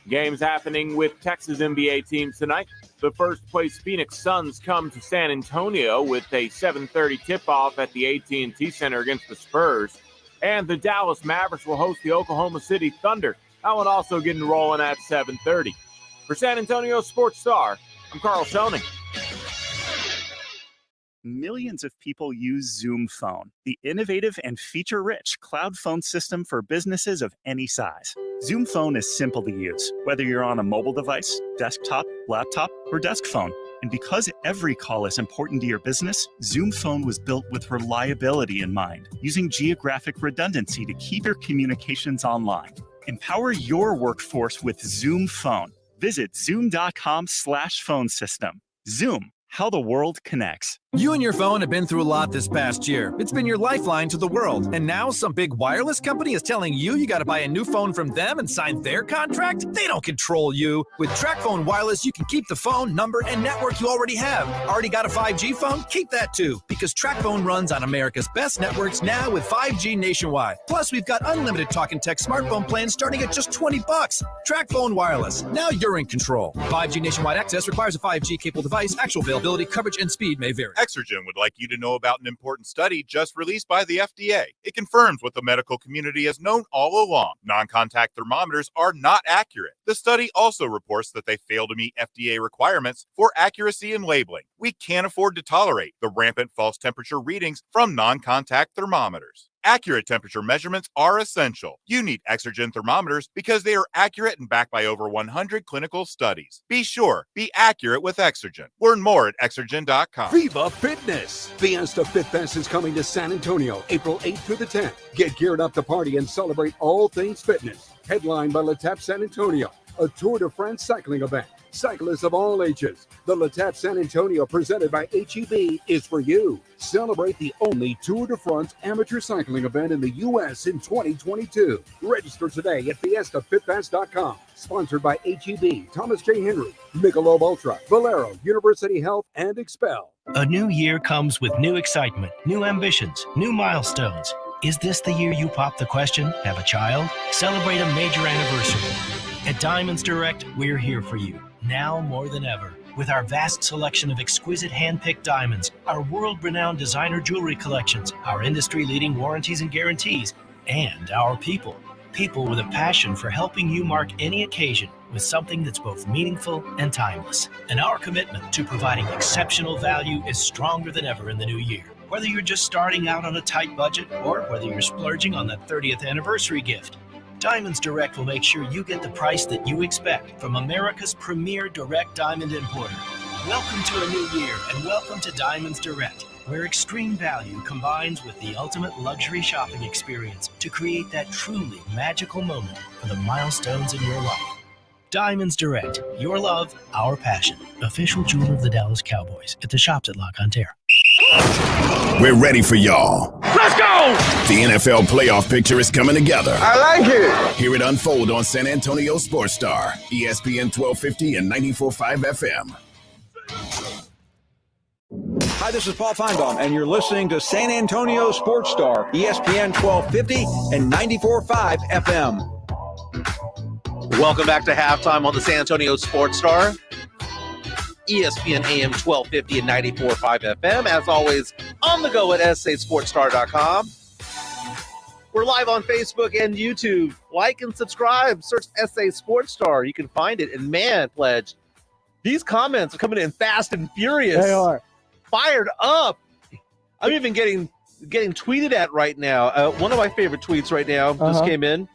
Games happening with Texas NBA teams tonight. The first-place Phoenix Suns come to San Antonio with a 7:30 tip-off at the AT&T Center against the Spurs. And the Dallas Mavericks will host the Oklahoma City Thunder. That one also getting rolling at 7:30. For San Antonio Sports Star, I'm Carl Schoening. Millions of people use Zoom Phone, the innovative and feature-rich cloud phone system for businesses of any size. Zoom Phone is simple to use, whether you're on a mobile device, desktop, laptop, or desk phone. And because every call is important to your business, Zoom Phone was built with reliability in mind, using geographic redundancy to keep your communications online. Empower your workforce with Zoom Phone. Visit zoom.com/phone system. Zoom, how the world connects. You and your phone have been through a lot this past year. It's been your lifeline to the world. And now some big wireless company is telling you got to buy a new phone from them and sign their contract? They don't control you. With TracFone Wireless, you can keep the phone, number, and network you already have. Already got a 5G phone? Keep that too, because TracFone runs on America's best networks now with 5G nationwide. Plus, we've got unlimited talk and text smartphone plans starting at just $20. TracFone Wireless. Now you're in control. 5G nationwide access requires a 5G capable device. Actual availability, coverage, and speed may vary. Exergen would like you to know about an important study just released by the FDA. It confirms what the medical community has known all along. Non-contact thermometers are not accurate. The study also reports that they fail to meet FDA requirements for accuracy in labeling. We can't afford to tolerate the rampant false temperature readings from non-contact thermometers. Accurate temperature measurements are essential. You need Exergen thermometers because they are accurate and backed by over 100 clinical studies. Be sure, be accurate with Exergen. Learn more at Exergen.com. Viva Fitness! Fiesta Fit Fest is coming to San Antonio, April 8th through the 10th. Get geared up to party and celebrate all things fitness. Headlined by Letap San Antonio, a Tour de France cycling event. Cyclists of all ages. The Letap San Antonio presented by HEB is for you. Celebrate the only Tour de France amateur cycling event in the U.S. in 2022. Register today at fiestafitfest.com. Sponsored by HEB, Thomas J. Henry, Michelob Ultra, Valero, University Health, and Expel. A new year comes with new excitement, new ambitions, new milestones. Is this the year you pop the question, have a child? Celebrate a major anniversary. At Diamonds Direct, we're here for you, now more than ever. With our vast selection of exquisite hand-picked diamonds, our world-renowned designer jewelry collections, our industry-leading warranties and guarantees, and our people. People with a passion for helping you mark any occasion with something that's both meaningful and timeless. And our commitment to providing exceptional value is stronger than ever in the new year. Whether you're just starting out on a tight budget or whether you're splurging on that 30th anniversary gift, Diamonds Direct will make sure you get the price that you expect from America's premier direct diamond importer. Welcome to a new year and welcome to Diamonds Direct, where extreme value combines with the ultimate luxury shopping experience to create that truly magical moment for the milestones in your life. Diamonds Direct, your love, our passion. Official jeweler of the Dallas Cowboys at the shops at Lock on Terre. We're ready for y'all. Let's go! The NFL playoff picture is coming together. I like it. Hear it unfold on San Antonio Sports Star, ESPN 1250 and 94.5 FM. Hi, this is Paul Feinbaum, and you're listening to San Antonio Sports Star, ESPN 1250 and 94.5 FM. Welcome back to halftime on the San Antonio Sports Star, ESPN AM 1250 and 94.5 FM. As always, on the go at sasportstar.com. We're live on Facebook and YouTube. Like and subscribe. Search SA Sports Star. You can find it. And man, Pledge, these comments are coming in fast and furious. They are. Fired up. I'm even getting tweeted at right now. One of my favorite tweets right now just came in.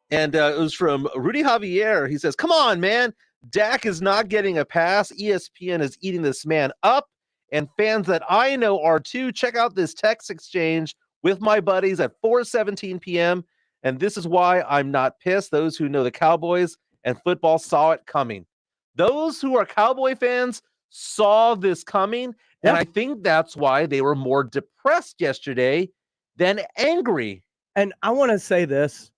And it was from Rudy Javier. He says, come on, man. Dak is not getting a pass. ESPN is eating this man up. And fans that I know are too. Check out this text exchange with my buddies at 4:17 p.m. And this is why I'm not pissed. Those who know the Cowboys and football saw it coming. Those who are Cowboy fans saw this coming. And I think that's why they were more depressed yesterday than angry. And I want to say this.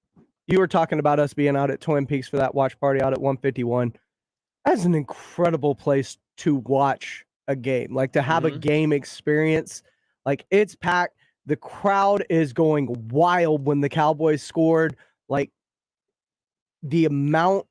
You were talking about us being out at Twin Peaks for that watch party out at 151. That's an incredible place to watch a game, like to have a game experience. Like it's packed. The crowd is going wild when the Cowboys scored. Like the amount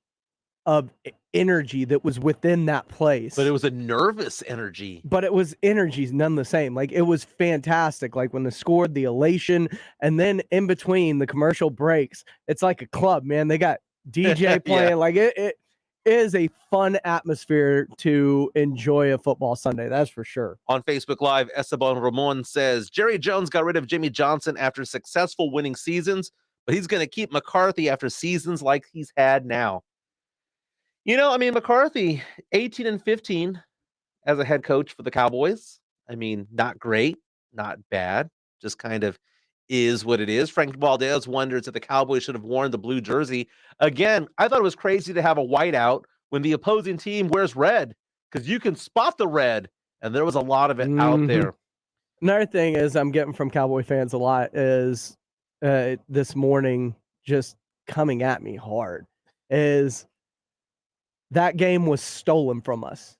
of energy that was within that place. But it was a nervous energy. But it was energy none the same. Like it was fantastic. Like when they scored, the elation, and then in between the commercial breaks, it's like a club, man. They got DJ playing. Yeah. Like it is a fun atmosphere to enjoy a football Sunday. That's for sure. On Facebook Live, Esteban Ramon says, Jerry Jones got rid of Jimmy Johnson after successful winning seasons, but he's going to keep McCarthy after seasons like he's had now. You know, I mean, McCarthy, 18-15 as a head coach for the Cowboys. I mean, not great, not bad, just kind of is what it is. Frank Valdez wonders if the Cowboys should have worn the blue jersey. Again, I thought it was crazy to have a whiteout when the opposing team wears red, because you can spot the red, and there was a lot of it out there. Another thing is I'm getting from Cowboy fans a lot is this morning just coming at me hard is that game was stolen from us.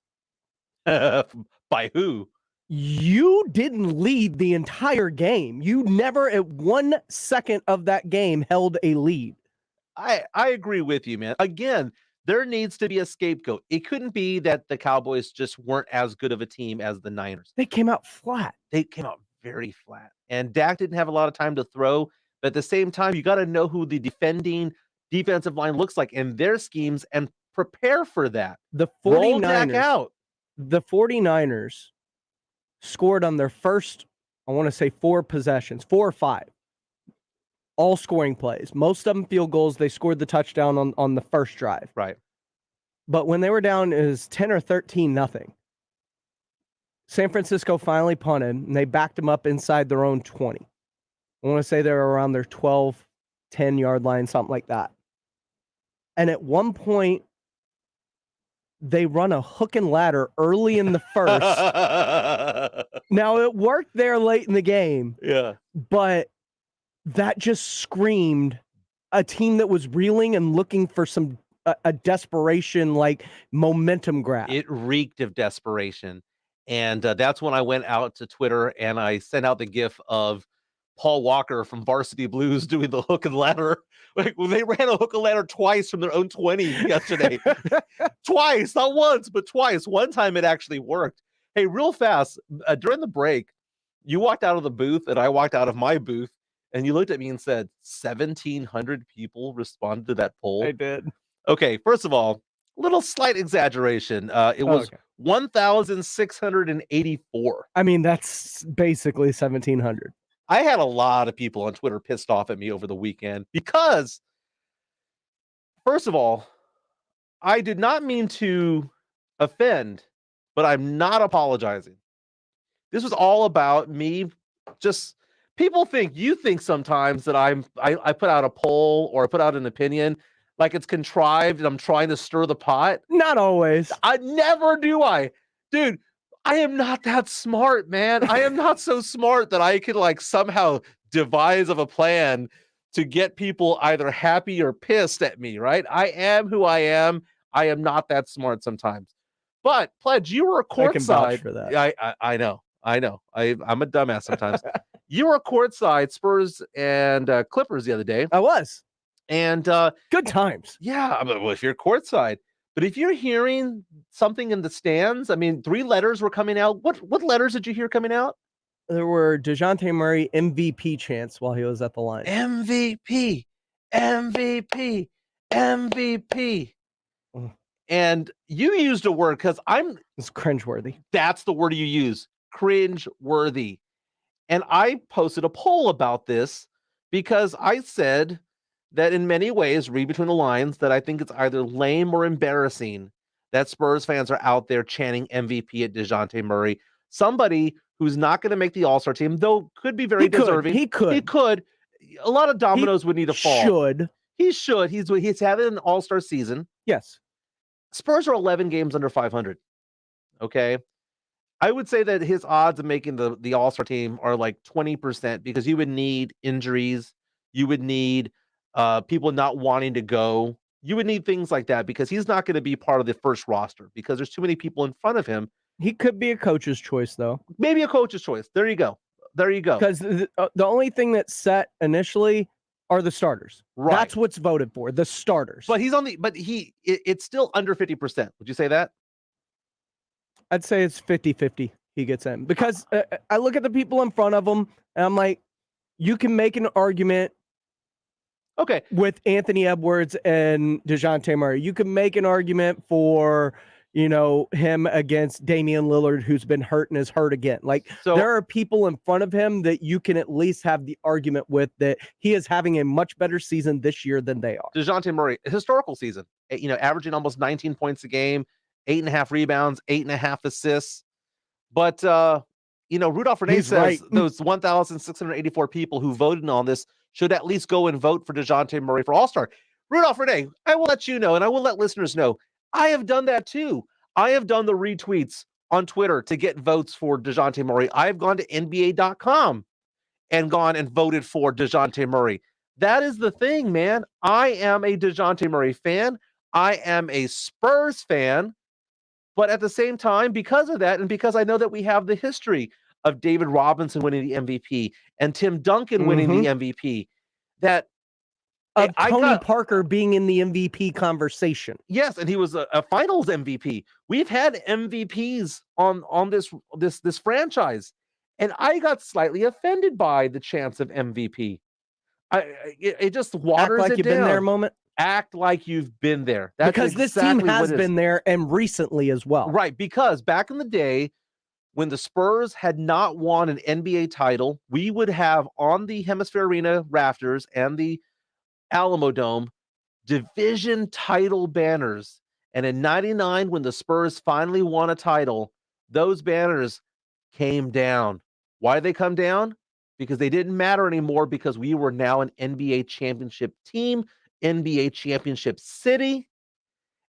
By who? You didn't lead the entire game. You never at 1 second of that game held a lead. I agree with you, man. Again, there needs to be a scapegoat. It couldn't be that the Cowboys just weren't as good of a team as the Niners. They came out flat. They came out very flat. And Dak didn't have a lot of time to throw. But at the same time, you got to know who the defending defensive line looks like in their schemes and prepare for that. The 49ers, roll Dak out. The 49ers scored on their first, I want to say 4 possessions, 4 or 5. All scoring plays. Most of them field goals. They scored the touchdown on the first drive. Right. But when they were down, it was 10 or 13-0. San Francisco finally punted, and they backed them up inside their own 20. I want to say they were around their 12, 10-yard line, something like that. And at one point, they run a hook and ladder early in the first. Now, it worked there late in the game. Yeah. But that just screamed a team that was reeling and looking for some a desperation, like momentum grab. It reeked of desperation. And that's when I went out to Twitter and I sent out the gif of Paul Walker from Varsity Blues doing the hook and ladder. Like when they ran a hook and ladder twice from their own 20 yesterday. Twice, not once, but twice. One time it actually worked. Hey, real fast, during the break, you walked out of the booth and I walked out of my booth and you looked at me and said, 1,700 people responded to that poll. I did. Okay, first of all, little slight exaggeration. It was 1,684. I mean, that's basically 1,700. I had a lot of people on Twitter pissed off at me over the weekend because, first of all, I did not mean to offend, but I'm not apologizing. This was all about me. Just people you think sometimes that I put out a poll or I put out an opinion like it's contrived and I'm trying to stir the pot. Not always. I never do. Dude, I am not that smart, man. I am not so smart that I could like somehow devise of a plan to get people either happy or pissed at me, right? I am who I am. I am not that smart sometimes. But Pledge, you were courtside. I can vouch for that. I know. I'm a dumbass sometimes. You were courtside Spurs and Clippers the other day. I was. And good times. Yeah, well, if you're courtside. But if you're hearing something in the stands, I mean, 3 letters were coming out. What letters did you hear coming out? There were DeJounte Murray MVP chants while he was at the line. MVP, MVP, MVP. And you used a word because it's cringeworthy. That's the word you use. Cringeworthy. And I posted a poll about this because I said that in many ways, read between the lines, that I think it's either lame or embarrassing that Spurs fans are out there chanting MVP at DeJounte Murray. Somebody who's not going to make the All-Star team, though could be very deserving. He could. A lot of dominoes would need to fall. He should. He's having an All-Star season. Yes. Spurs are 11 games under 500. Okay. I would say that his odds of making the All-Star team are like 20% because you would need injuries. You would need people not wanting to go. You would need things like that because he's not going to be part of the first roster because there's too many people in front of him. He could be a coach's choice, though. Maybe a coach's choice. There you go. Because the only thing that's set initially are the starters. Right. That's what's voted for, the starters. But it's still under 50%. Would you say that? I'd say it's 50-50 he gets in. Because I look at the people in front of him, and I'm like, you can make an argument with Anthony Edwards and DeJounte Murray. You can make an argument for, him against Damian Lillard, who's been hurt and is hurt again. There are people in front of him that you can at least have the argument with that he is having a much better season this year than they are. DeJounte Murray, historical season, averaging almost 19 points a game, 8.5 rebounds, 8.5 assists. But, Rudolph Renee says those 1,684 people who voted on this should at least go and vote for DeJounte Murray for All-Star. Rudolph Renee, I will let you know, and I will let listeners know, I have done that too. I have done the retweets on Twitter to get votes for DeJounte Murray. I've gone to NBA.com and gone and voted for DeJounte Murray. That is the thing, man. I am a DeJounte Murray fan. I am a Spurs fan. But at the same time, because of that, and because I know that we have the history of David Robinson winning the MVP and Tim Duncan winning the MVP, that Tony Parker being in the MVP conversation. Yes, and he was a finals MVP. We've had MVPs on this franchise, and I got slightly offended by the chance of MVP. It just waters Act like it you've down. Been there moment. Act like you've been there. That's because exactly this team has been there and recently as well. Right, because back in the day when the Spurs had not won an NBA title, we would have on the Hemisphere Arena rafters and the Alamo Dome division title banners. And in 99, when the Spurs finally won a title, those banners came down. Why did they come down? Because they didn't matter anymore because we were now an NBA championship team, NBA championship city.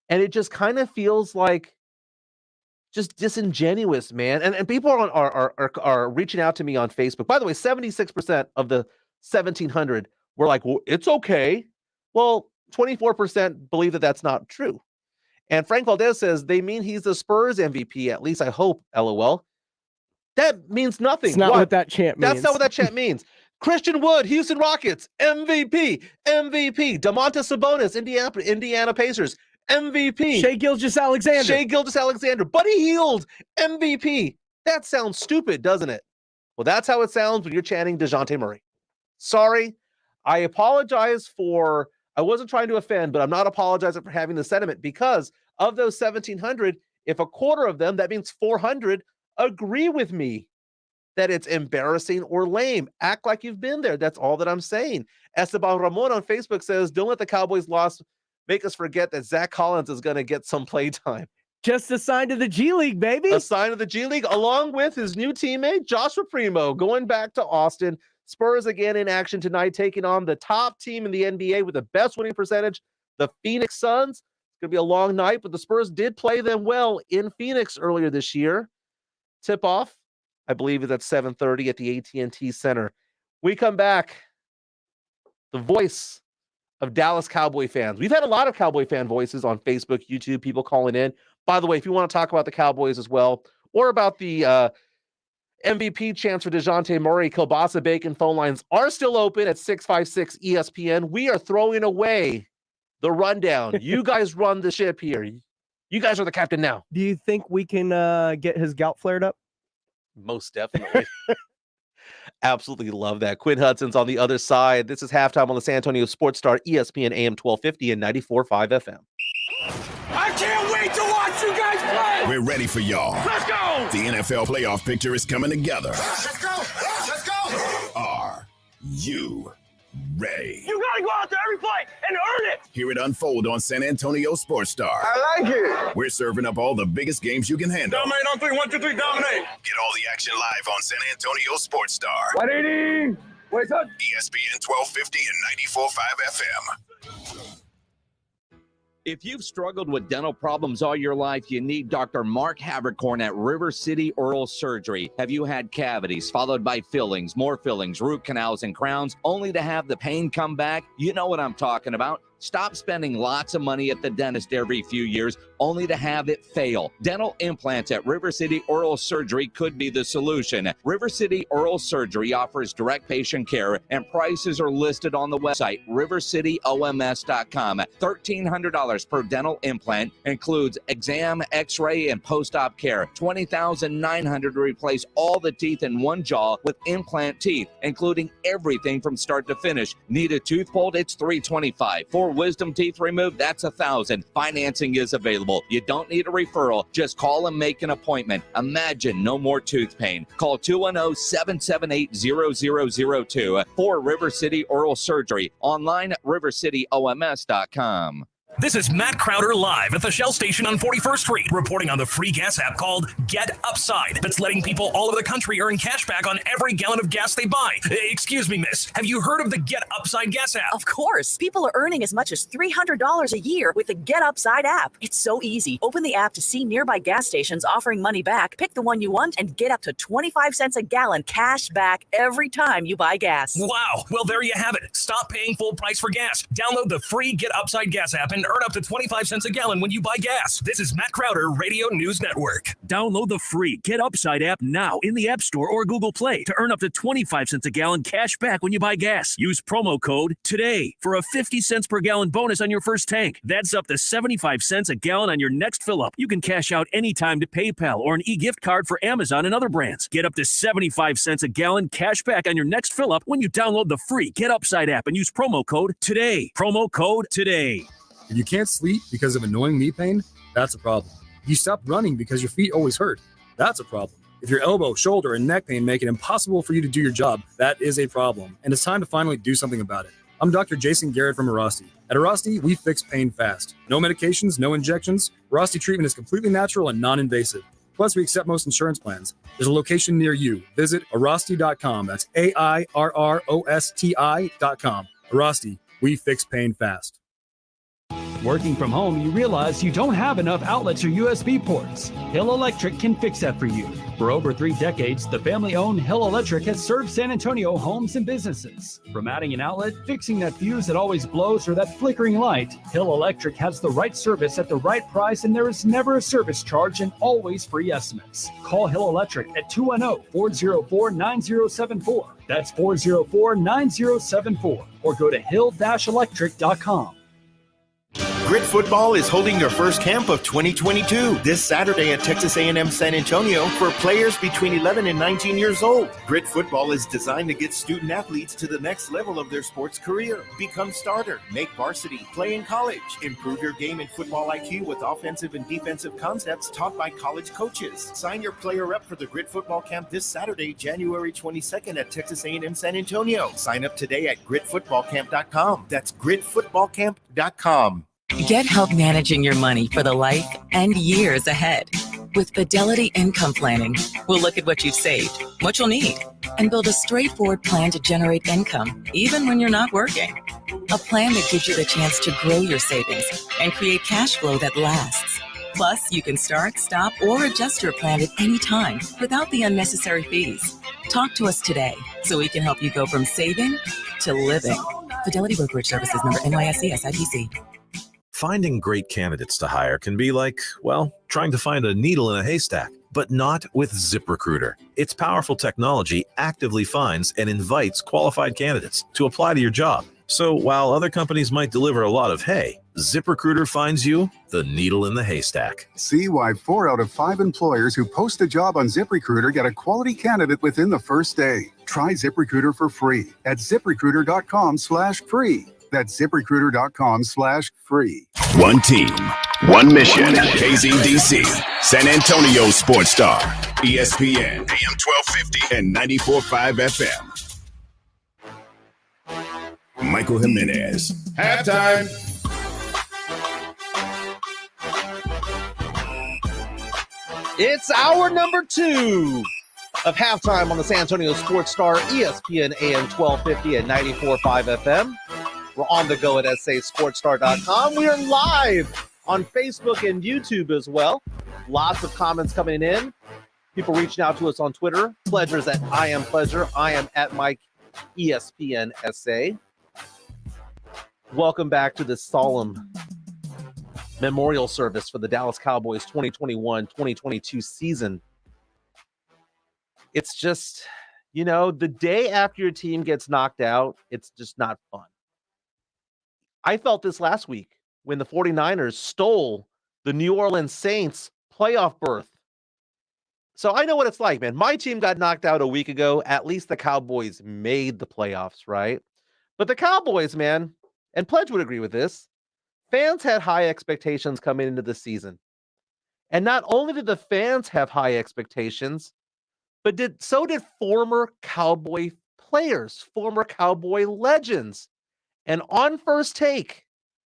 And it just kind of feels like just disingenuous, man. And people are reaching out to me on Facebook. By the way, 76% of the 1,700 were like, well, it's okay. Well, 24% believe that that's not true. And Frank Valdez says they mean he's the Spurs MVP. At least I hope, LOL. That means nothing. It's not what that chant means. That's not what that chant means. Christian Wood, Houston Rockets, MVP. DeMontis Sabonis, Indiana Pacers, MVP. Shai Gilgeous-Alexander. Buddy Hield, MVP. That sounds stupid, doesn't it? Well, that's how it sounds when you're chanting DeJounte Murray. Sorry. I apologize for, I wasn't trying to offend, but I'm not apologizing for having the sentiment because of those 1,700, if a quarter of them, that means 400, agree with me. that it's embarrassing or lame. Act like you've been there. That's all that I'm saying. Esteban Ramon on Facebook says, don't let the Cowboys loss make us forget that Zach Collins is going to get some playtime. Just a sign to the G League, baby. A sign of the G League, along with his new teammate, Joshua Primo, going back to Austin. Spurs again in action tonight, taking on the top team in the NBA with the best winning percentage, the Phoenix Suns. It's going to be a long night, but the Spurs did play them well in Phoenix earlier this year. Tip-off, I believe, is at 7:30 at the AT&T Center. We come back, the voice of Dallas Cowboy fans. We've had a lot of Cowboy fan voices on Facebook, YouTube, people calling in. By the way, if you want to talk about the Cowboys as well, or about the MVP chance for DeJounte Murray, Kielbasa Bacon phone lines are still open at 656 ESPN. We are throwing away the rundown. You guys run the ship here. You guys are the captain now. Do you think we can get his gout flared up? Most definitely. Absolutely love that. Quinn Hudson's on the other side. This is halftime on the San Antonio Sports Star, ESPN AM 1250 and 94.5 FM. I can't wait to watch you guys play. We're ready for y'all. Let's go. The NFL playoff picture is coming together. Let's go. Let's go. Are you ready? You got to go out there every play and earn it. Hear it unfold on San Antonio Sports Star. I like it. We're serving up all the biggest games you can handle. Dominate on 3. 1, 2, 3, dominate. Get all the action live on San Antonio Sports Star. 180. Wait up. ESPN 1250 and 94.5 FM. If you've struggled with dental problems all your life, you need Dr. Mark Havercorn at River City Oral Surgery. Have you had cavities followed by fillings, more fillings, root canals, and crowns, only to have the pain come back? You know what I'm talking about. Stop spending lots of money at the dentist every few years only to have it fail. Dental implants at River City Oral Surgery could be the solution. River City Oral Surgery offers direct patient care, and prices are listed on the website, rivercityoms.com. $1,300 per dental implant, includes exam, x-ray, and post-op care. $20,900 to replace all the teeth in one jaw with implant teeth, including everything from start to finish. Need a tooth pulled? It's $325. For wisdom teeth removed, that's $1,000. Financing is available. You don't need a referral. Just call and make an appointment. Imagine no more tooth pain. Call 210-778-0002 for River City Oral Surgery. Online at rivercityoms.com. This is Matt Crowder live at the Shell station on 41st Street, reporting on the free gas app called Get Upside that's letting people all over the country earn cash back on every gallon of gas they buy. Excuse me, miss. Have you heard of the Get Upside gas app? Of course. People are earning as much as $300 a year with the Get Upside app. It's so easy. Open the app to see nearby gas stations offering money back, pick the one you want, and get up to 25 cents a gallon cash back every time you buy gas. Wow. Well, there you have it. Stop paying full price for gas. Download the free Get Upside gas app and earn up to 25 cents a gallon when you buy gas. This is Matt Crowder, Radio News Network. Download the free Get Upside app now in the App Store or Google Play to earn up to 25 cents a gallon cash back when you buy gas. Use promo code TODAY for a 50 cents per gallon bonus on your first tank. That's up to 75 cents a gallon on your next fill up. You can cash out anytime to PayPal or an e-gift card for Amazon and other brands. Get up to 75 cents a gallon cash back on your next fill up when you download the free Get Upside app and use promo code TODAY. Promo code TODAY. If you can't sleep because of annoying knee pain, that's a problem. If you stop running because your feet always hurt, that's a problem. If your elbow, shoulder, and neck pain make it impossible for you to do your job, that is a problem. And it's time to finally do something about it. I'm Dr. Jason Garrett from Arasti. At Arasti, we fix pain fast. No medications, no injections. Arasti treatment is completely natural and non-invasive. Plus, we accept most insurance plans. There's a location near you. Visit Arasti.com. That's AIRROSTI.com. Arasti, we fix pain fast. Working from home, you realize you don't have enough outlets or USB ports. Hill Electric can fix that for you. For over 3 decades, the family-owned Hill Electric has served San Antonio homes and businesses. From adding an outlet, fixing that fuse that always blows, or that flickering light, Hill Electric has the right service at the right price, and there is never a service charge and always free estimates. Call Hill Electric at 210-404-9074. That's 404-9074. Or go to hill-electric.com. Grit Football is holding their first camp of 2022 this Saturday at Texas A&M San Antonio for players between 11 and 19 years old. Grit Football is designed to get student athletes to the next level of their sports career. Become starter, make varsity, play in college, improve your game and football IQ with offensive and defensive concepts taught by college coaches. Sign your player up for the Grit Football Camp this Saturday, January 22nd at Texas A&M San Antonio. Sign up today at gritfootballcamp.com. That's gritfootballcamp.com. Get help managing your money for the life and years ahead. With Fidelity Income Planning, we'll look at what you've saved, what you'll need, and build a straightforward plan to generate income, even when you're not working. A plan that gives you the chance to grow your savings and create cash flow that lasts. Plus, you can start, stop, or adjust your plan at any time without the unnecessary fees. Talk to us today so we can help you go from saving to living. Fidelity Brokerage Services, member NYSE SIPC. Finding great candidates to hire can be like, well, trying to find a needle in a haystack, but not with ZipRecruiter. Its powerful technology actively finds and invites qualified candidates to apply to your job. So while other companies might deliver a lot of hay, ZipRecruiter finds you the needle in the haystack. See why 4 out of 5 employers who post a job on ZipRecruiter get a quality candidate within the first day. Try ZipRecruiter for free at ZipRecruiter.com/free. That's ZipRecruiter.com/free. One team, one mission. KZDC, San Antonio Sports Star, ESPN, AM 1250 and 94.5 FM. Michael Jimenez. Halftime. It's hour number 2 of halftime on the San Antonio Sports Star, ESPN AM 1250 and 94.5 FM. We're on the go at sasportstar.com. We are live on Facebook and YouTube as well. Lots of comments coming in. People reaching out to us on Twitter. Pleasure's at I am Pleasure. I am at Mike ESPN SA. Welcome back to this solemn memorial service for the Dallas Cowboys 2021-2022 season. It's just, the day after your team gets knocked out, it's just not fun. I felt this last week when the 49ers stole the New Orleans Saints playoff berth. So I know what it's like, man. My team got knocked out a week ago. At least the Cowboys made the playoffs, right? But the Cowboys, man, and Pledge would agree with this, fans had high expectations coming into the season. And not only did the fans have high expectations, but so did former Cowboy players, former Cowboy legends. And on First Take,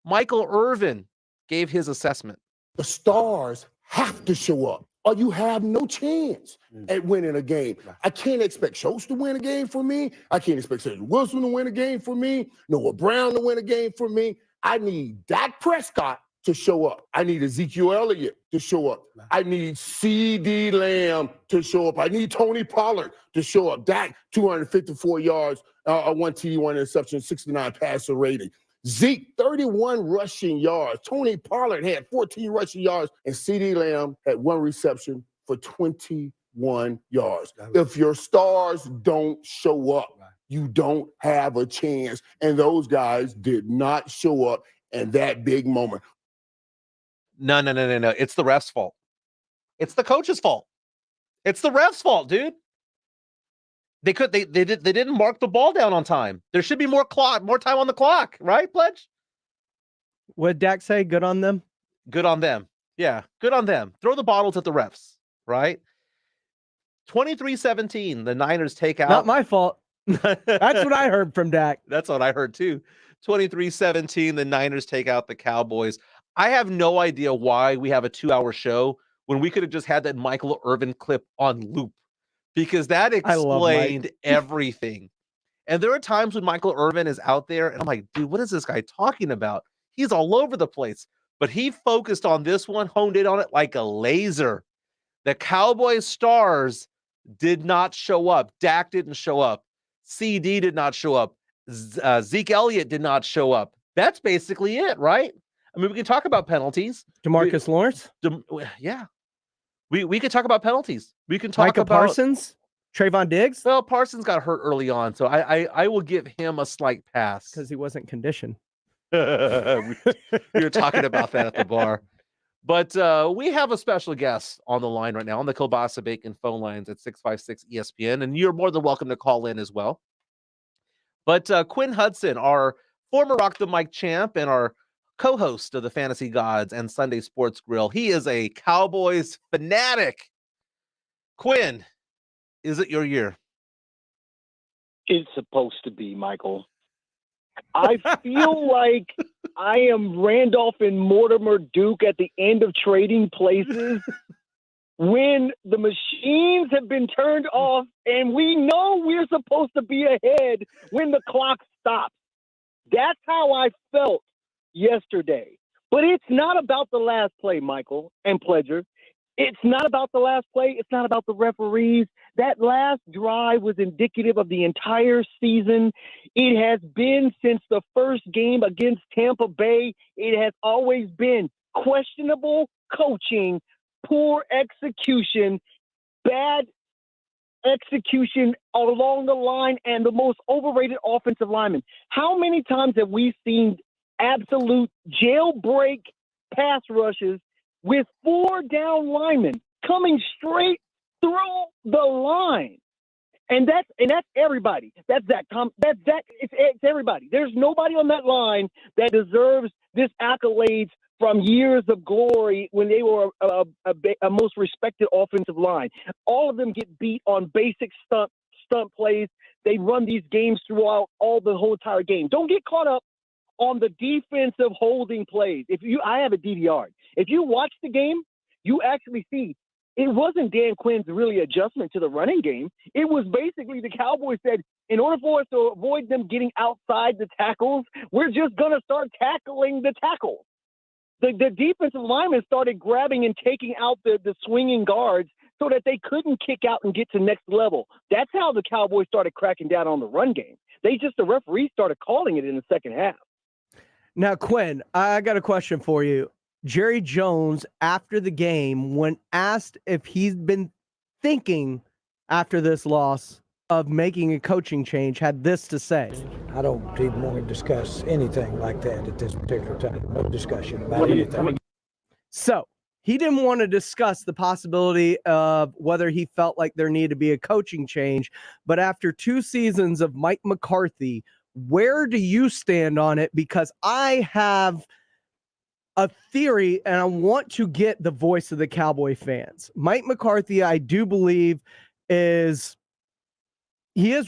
Michael Irvin gave his assessment. The stars have to show up, or you have no chance at winning a game. I can't expect Schultz to win a game for me. I can't expect Cedric Wilson to win a game for me. Noah Brown to win a game for me. I need Dak Prescott to show up. I need Ezekiel Elliott to show up. I need C.D. Lamb to show up. I need Tony Pollard to show up. Dak, 254 yards, 1 TD, 1 interception, 69 passer rating. Zeke, 31 rushing yards. Tony Pollard had 14 rushing yards, and C.D. Lamb had 1 reception for 21 yards. If your stars don't show up, you don't have a chance. And those guys did not show up in that big moment. No. It's the ref's fault. It's the coach's fault. It's the ref's fault, dude. They didn't mark the ball down on time. There should be more time on the clock, right, Pledge? What did Dak say? Good on them? Good on them. Yeah, good on them. Throw the bottles at the refs, right? 23-17, the Niners take out. Not my fault. That's what I heard from Dak. That's what I heard too. 23-17, the Niners take out the Cowboys. I have no idea why we have a 2-hour show when we could have just had that Michael Irvin clip on loop, because that explained everything. And there are times when Michael Irvin is out there and I'm like, dude, what is this guy talking about? He's all over the place. But he focused on this one, honed in on it like a laser. The Cowboys stars did not show up. Dak didn't show up. CD did not show up. Zeke Elliott did not show up. That's basically it, right? I mean, we can talk about penalties. DeMarcus Lawrence? Yeah. We could talk about penalties. We can talk Micah about Parsons? Trayvon Diggs? Well, Parsons got hurt early on, so I will give him a slight pass. Because he wasn't conditioned. We were talking about that at the bar. But we have a special guest on the line right now on the Kielbasa Bacon phone lines at 656 ESPN, and you're more than welcome to call in as well. But Quinn Hudson, our former Rock the Mic champ and our co-host of the Fantasy Gods and Sunday Sports Grill, he is a Cowboys fanatic. Quinn, is it your year? It's supposed to be, Michael. I feel like I am Randolph and Mortimer Duke at the end of Trading Places when the machines have been turned off and we know we're supposed to be ahead when the clock stops. That's how I felt yesterday. But it's not about the last play, Michael and Pledger. It's not about the last play. It's not about the referees. That last drive was indicative of the entire season. It has been since the first game against Tampa Bay. It has always been questionable coaching, poor execution, bad execution along the line, and the most overrated offensive lineman. How many times have we seen absolute jailbreak pass rushes with 4 down linemen coming straight through the line? And that's everybody. It's everybody. There's nobody on that line that deserves this accolades from years of glory when they were a most respected offensive line. All of them get beat on basic stunt plays. They run these games throughout the whole entire game. Don't get caught up on the defensive holding plays. I have a DVR. If you watch the game, you actually see it wasn't Dan Quinn's really adjustment to the running game. It was basically the Cowboys said, in order for us to avoid them getting outside the tackles, we're just going to start tackling the tackles. The defensive linemen started grabbing and taking out the swinging guards so that they couldn't kick out and get to next level. That's how the Cowboys started cracking down on the run game. The referees started calling it in the second half. Now, Quinn, I got a question for you. Jerry Jones, after the game, when asked if he's been thinking after this loss of making a coaching change, had this to say. I don't even want to discuss anything like that at this particular time. No discussion about anything. So he didn't want to discuss the possibility of whether he felt like there needed to be a coaching change. But after 2 seasons of Mike McCarthy, where do you stand on it? Because I have a theory, and I want to get the voice of the Cowboy fans. Mike McCarthy, I do believe, is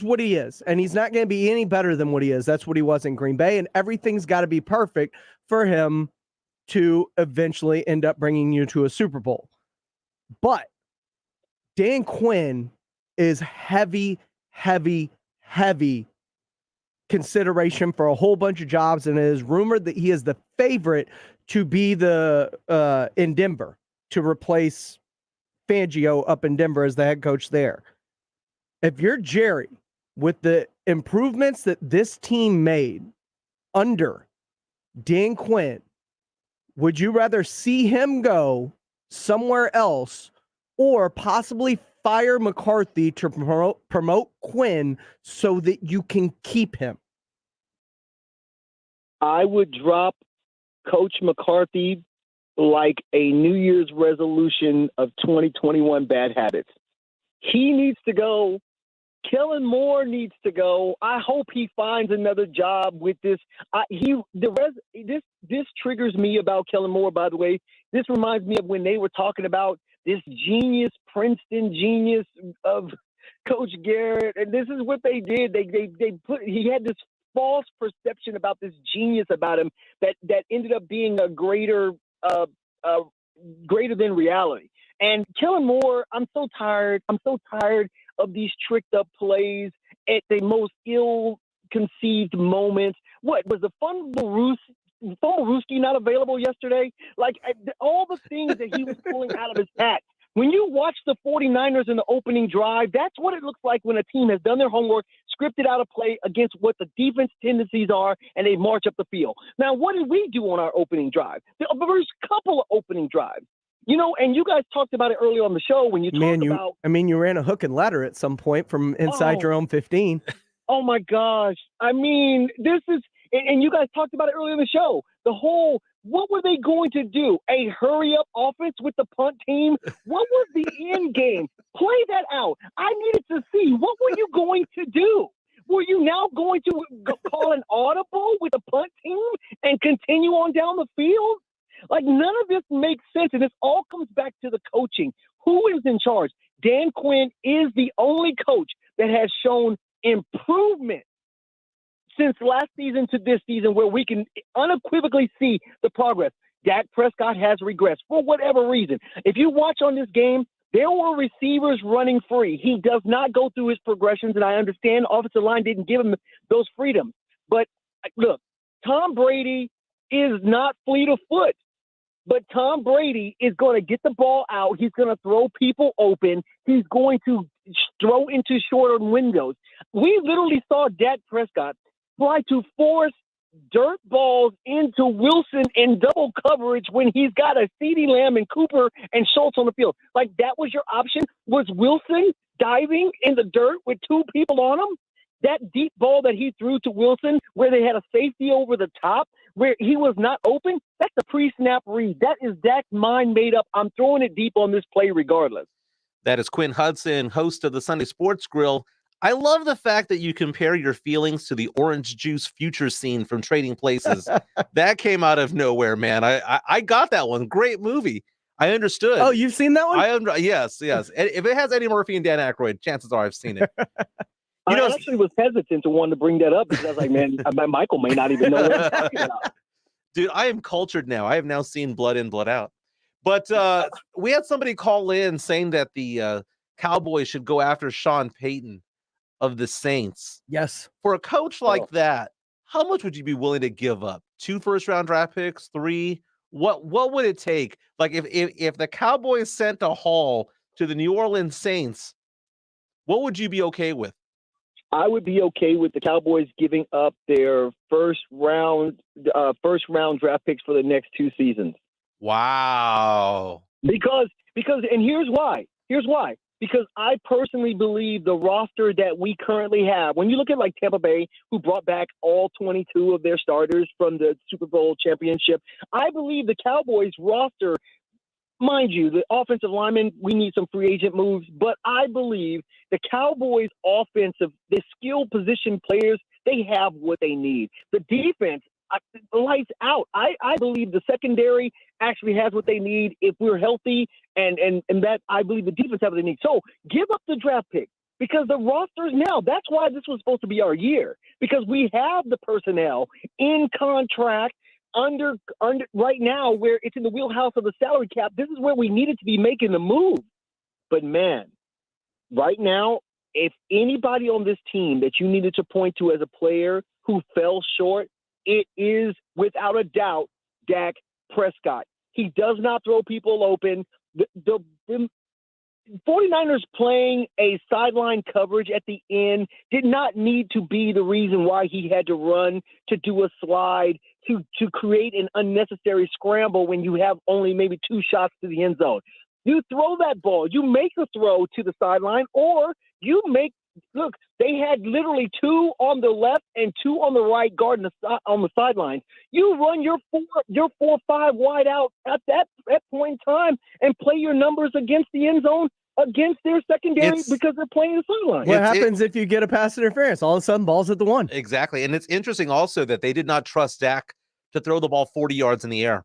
what he is, and he's not going to be any better than what he is. That's what he was in Green Bay, and everything's got to be perfect for him to eventually end up bringing you to a Super Bowl. But Dan Quinn is heavy consideration for a whole bunch of jobs, and it is rumored that he is the favorite to be in Denver to replace Fangio up in Denver as the head coach there. If you're Jerry, with the improvements that this team made under Dan Quinn, would you rather see him go somewhere else or possibly fire McCarthy to promote Quinn so that you can keep him? I would drop Coach McCarthy like a New Year's resolution of 2021 bad habits. He needs to go. Kellen Moore needs to go. I hope he finds another job with this. This triggers me about Kellen Moore, by the way. This reminds me of when they were talking about this Princeton genius of Coach Garrett, and this is what they did. He had this false perception about this genius about him that ended up being a greater than reality. And Kellen Moore, I'm so tired of these tricked up plays at the most ill-conceived moments. What was the Fumblerooski not available yesterday? Like all the things that he was pulling out of his hat. When you watch the 49ers in the opening drive, that's what it looks like when a team has done their homework, scripted out a play against what the defense tendencies are, and they march up the field. Now, what did we do on our opening drive? The first couple of opening drives. You know, and you guys talked about it earlier on the show when you you ran a hook and ladder at some point from inside your own 15. Oh my gosh. I mean, this is And you guys talked about it earlier in the show. The whole, what were they going to do? A hurry-up offense with the punt team? What was the end game? Play that out. I needed to see. What were you going to do? Were you now going to call an audible with the punt team and continue on down the field? Like, none of this makes sense, and this all comes back to the coaching. Who is in charge? Dan Quinn is the only coach that has shown improvement since last season to this season, where we can unequivocally see the progress. Dak Prescott has regressed for whatever reason. If you watch on this game, there were receivers running free. He does not go through his progressions, and I understand offensive line didn't give him those freedoms. But look, Tom Brady is not fleet of foot, but Tom Brady is going to get the ball out. He's going to throw people open. He's going to throw into shorter windows. We literally saw Dak Prescott try to force dirt balls into Wilson in double coverage when he's got a CeeDee Lamb and Cooper and Schultz on the field. Like, that was your option? Was Wilson diving in the dirt with two people on him? That deep ball that he threw to Wilson where they had a safety over the top, where he was not open, that's a pre-snap read. That is Dak's mind made up. I'm throwing it deep on this play regardless. That is Quinn Hudson, host of the Sunday Sports Grill. I love the fact that you compare your feelings to the orange juice future scene from Trading Places. That came out of nowhere, man. I got that one. Great movie. I understood. Oh, you've seen that one? Yes. If it has Eddie Murphy and Dan Aykroyd, chances are I've seen it. I actually was hesitant to want to bring that up because I was like, man, Michael may not even know what I'm talking about. Dude, I am cultured now. I have now seen Blood In, Blood Out. But we had somebody call in saying that the Cowboys should go after Sean Payton of the Saints. Yes. For a coach like that, how much would you be willing to give up? 2 first-round draft picks, 3? What would it take? Like, if the Cowboys sent a haul to the New Orleans Saints, what would you be okay with? I would be okay with the Cowboys giving up their first round draft picks for the next 2 seasons. Wow. Because and here's why. Because I personally believe the roster that we currently have, when you look at like Tampa Bay, who brought back all 22 of their starters from the Super Bowl championship, I believe the Cowboys roster, mind you, the offensive linemen, we need some free agent moves, but I believe the Cowboys offensive, the skill position players, they have what they need. The defense, lights out. I believe the secondary actually has what they need if we're healthy, and that I believe the defense has what they need. So give up the draft pick because the rosters now, that's why this was supposed to be our year, because we have the personnel in contract under right now where it's in the wheelhouse of the salary cap. This is where we needed to be making the move. But man, right now, if anybody on this team that you needed to point to as a player who fell short, it is without a doubt Dak Prescott. He does not throw people open. The 49ers playing a sideline coverage at the end did not need to be the reason why he had to run to do a slide to create an unnecessary scramble when you have only maybe 2 shots to the end zone. You throw that ball, you make a throw to the sideline, or you make look, they had literally 2 on the left and 2 on the right guarding on the sidelines. You run your 4-5 wide out at that point in time and play your numbers against the end zone against their secondary because they're playing the sideline. What happens if you get a pass interference? All of a sudden, ball's at the 1. Exactly. And it's interesting also that they did not trust Dak to throw the ball 40 yards in the air.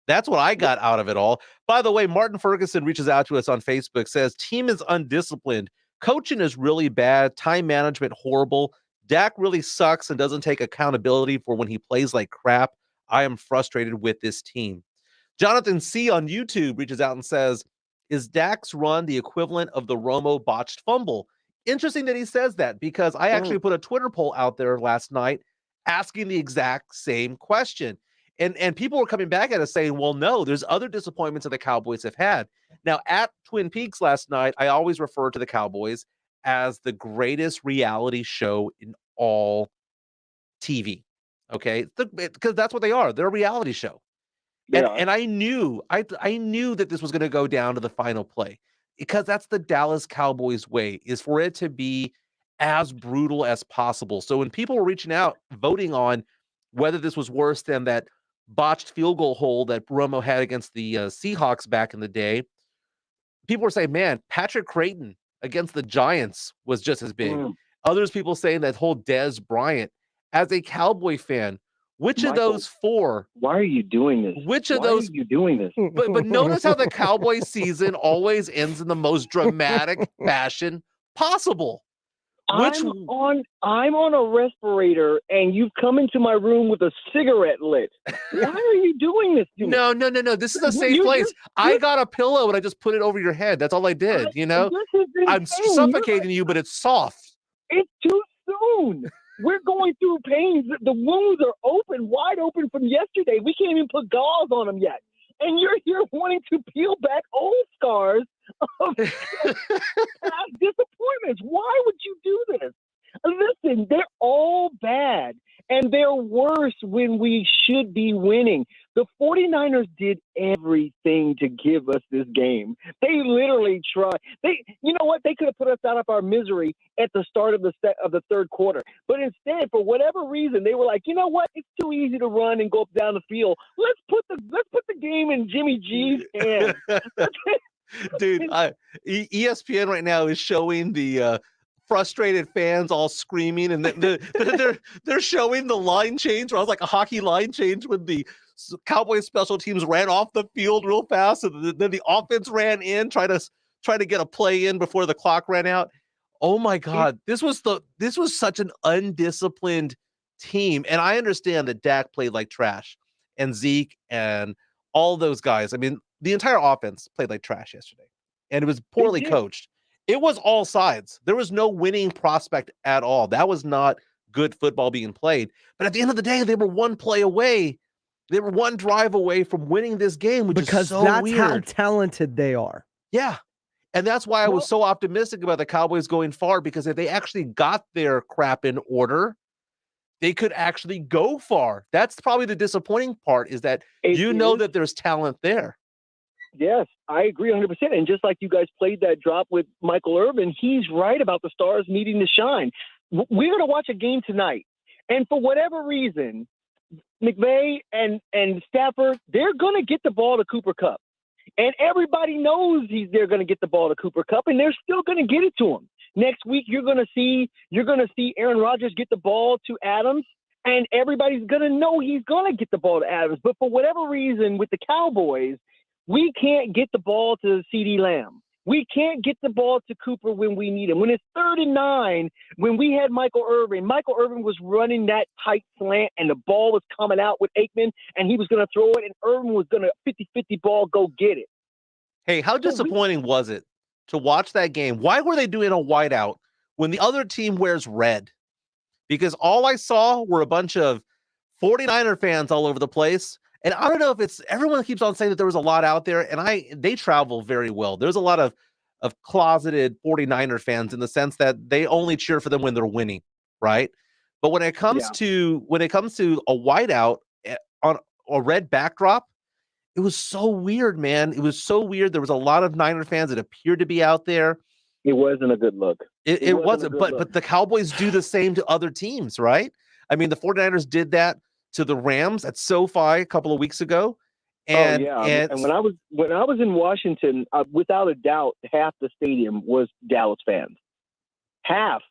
That's what I got out of it all. By the way, Martin Ferguson reaches out to us on Facebook, says, team is undisciplined. Coaching is really bad. Time management, horrible. Dak really sucks and doesn't take accountability for when he plays like crap. I am frustrated with this team. Jonathan C. on YouTube reaches out and says, is Dak's run the equivalent of the Romo botched fumble? Interesting that he says that, because I actually put a Twitter poll out there last night asking the exact same question. And people were coming back at us saying, well, no, there's other disappointments that the Cowboys have had. Now, at Twin Peaks last night, I always refer to the Cowboys as the greatest reality show in all TV. Okay? Because that's what they are. They're a reality show. And I knew that this was going to go down to the final play, because that's the Dallas Cowboys way, is for it to be as brutal as possible. So when people were reaching out, voting on whether this was worse than that botched field goal hole that Romo had against the Seahawks back in the day. People were saying, man, Patrick Creighton against the Giants was just as big. Others people saying that whole Dez Bryant. As a Cowboy fan, which Michael, of those four? Why are you doing this? Which of why those? are you doing this? But notice how the Cowboy season always ends in the most dramatic fashion possible. I'm on a respirator, and you've come into my room with a cigarette lit. Why are you doing this to me? No. This is a safe place. I got a pillow and I just put it over your head. That's all I did. I'm suffocating you, but it's soft. It's too soon. We're going through pain. The wounds are open, wide open from yesterday. We can't even put gauze on them yet. And you're here wanting to peel back old scars of past disappointments. Why would you do this? Listen, they're all bad, and they're worse when we should be winning. The 49ers did everything to give us this game. They literally tried. You know what? They could have put us out of our misery at the start of the third quarter. But instead, for whatever reason, they were like, you know what? It's too easy to run and go up down the field. Let's put the game in Jimmy G's hands. Dude, ESPN right now is showing the frustrated fans all screaming, and they're showing the line change. Where I was like a hockey line change when the Cowboys special teams ran off the field real fast, and then the offense ran in, try to get a play in before the clock ran out. Oh my God, this was such an undisciplined team, and I understand that Dak played like trash, and Zeke and all those guys. I mean, the entire offense played like trash yesterday, and it was poorly coached. It was all sides. There was no winning prospect at all. That was not good football being played. But at the end of the day, they were one play away. They were one drive away from winning this game, which is so that's weird. how talented they are. Yeah. And that's why I was so optimistic about the Cowboys going far, because if they actually got their crap in order, they could actually go far. That's probably the disappointing part, is that that there's talent there. Yes, I agree 100%. And just like you guys played that drop with Michael Irvin, he's right about the stars needing to shine. We're going to watch a game tonight, and for whatever reason, McVay and Stafford, they're going to get the ball to Cooper Kupp. And everybody knows they're going to get the ball to Cooper Kupp, and they're still going to get it to him. Next week, you're going to see Aaron Rodgers get the ball to Adams, and everybody's going to know he's going to get the ball to Adams. But for whatever reason, with the Cowboys, we can't get the ball to CeeDee Lamb. We can't get the ball to Cooper when we need him. When it's 3rd and 9, when we had Michael Irvin was running that tight slant, and the ball was coming out with Aikman, and he was going to throw it, and Irvin was going to 50-50 ball, go get it. Hey, how disappointing was it to watch that game? Why were they doing a whiteout when the other team wears red? Because all I saw were a bunch of 49er fans all over the place. And I don't know if it's, everyone keeps on saying that there was a lot out there, and they travel very well. There's a lot of closeted 49er fans in the sense that they only cheer for them when they're winning, right? But when it comes to a whiteout on a red backdrop, it was so weird, man. It was so weird. There was a lot of Niner fans that appeared to be out there. It wasn't a good look. It wasn't, but the Cowboys do the same to other teams, right? I mean, the 49ers did that to the Rams at SoFi a couple of weeks ago. And when I was in Washington, without a doubt, half the stadium was Dallas fans. Half.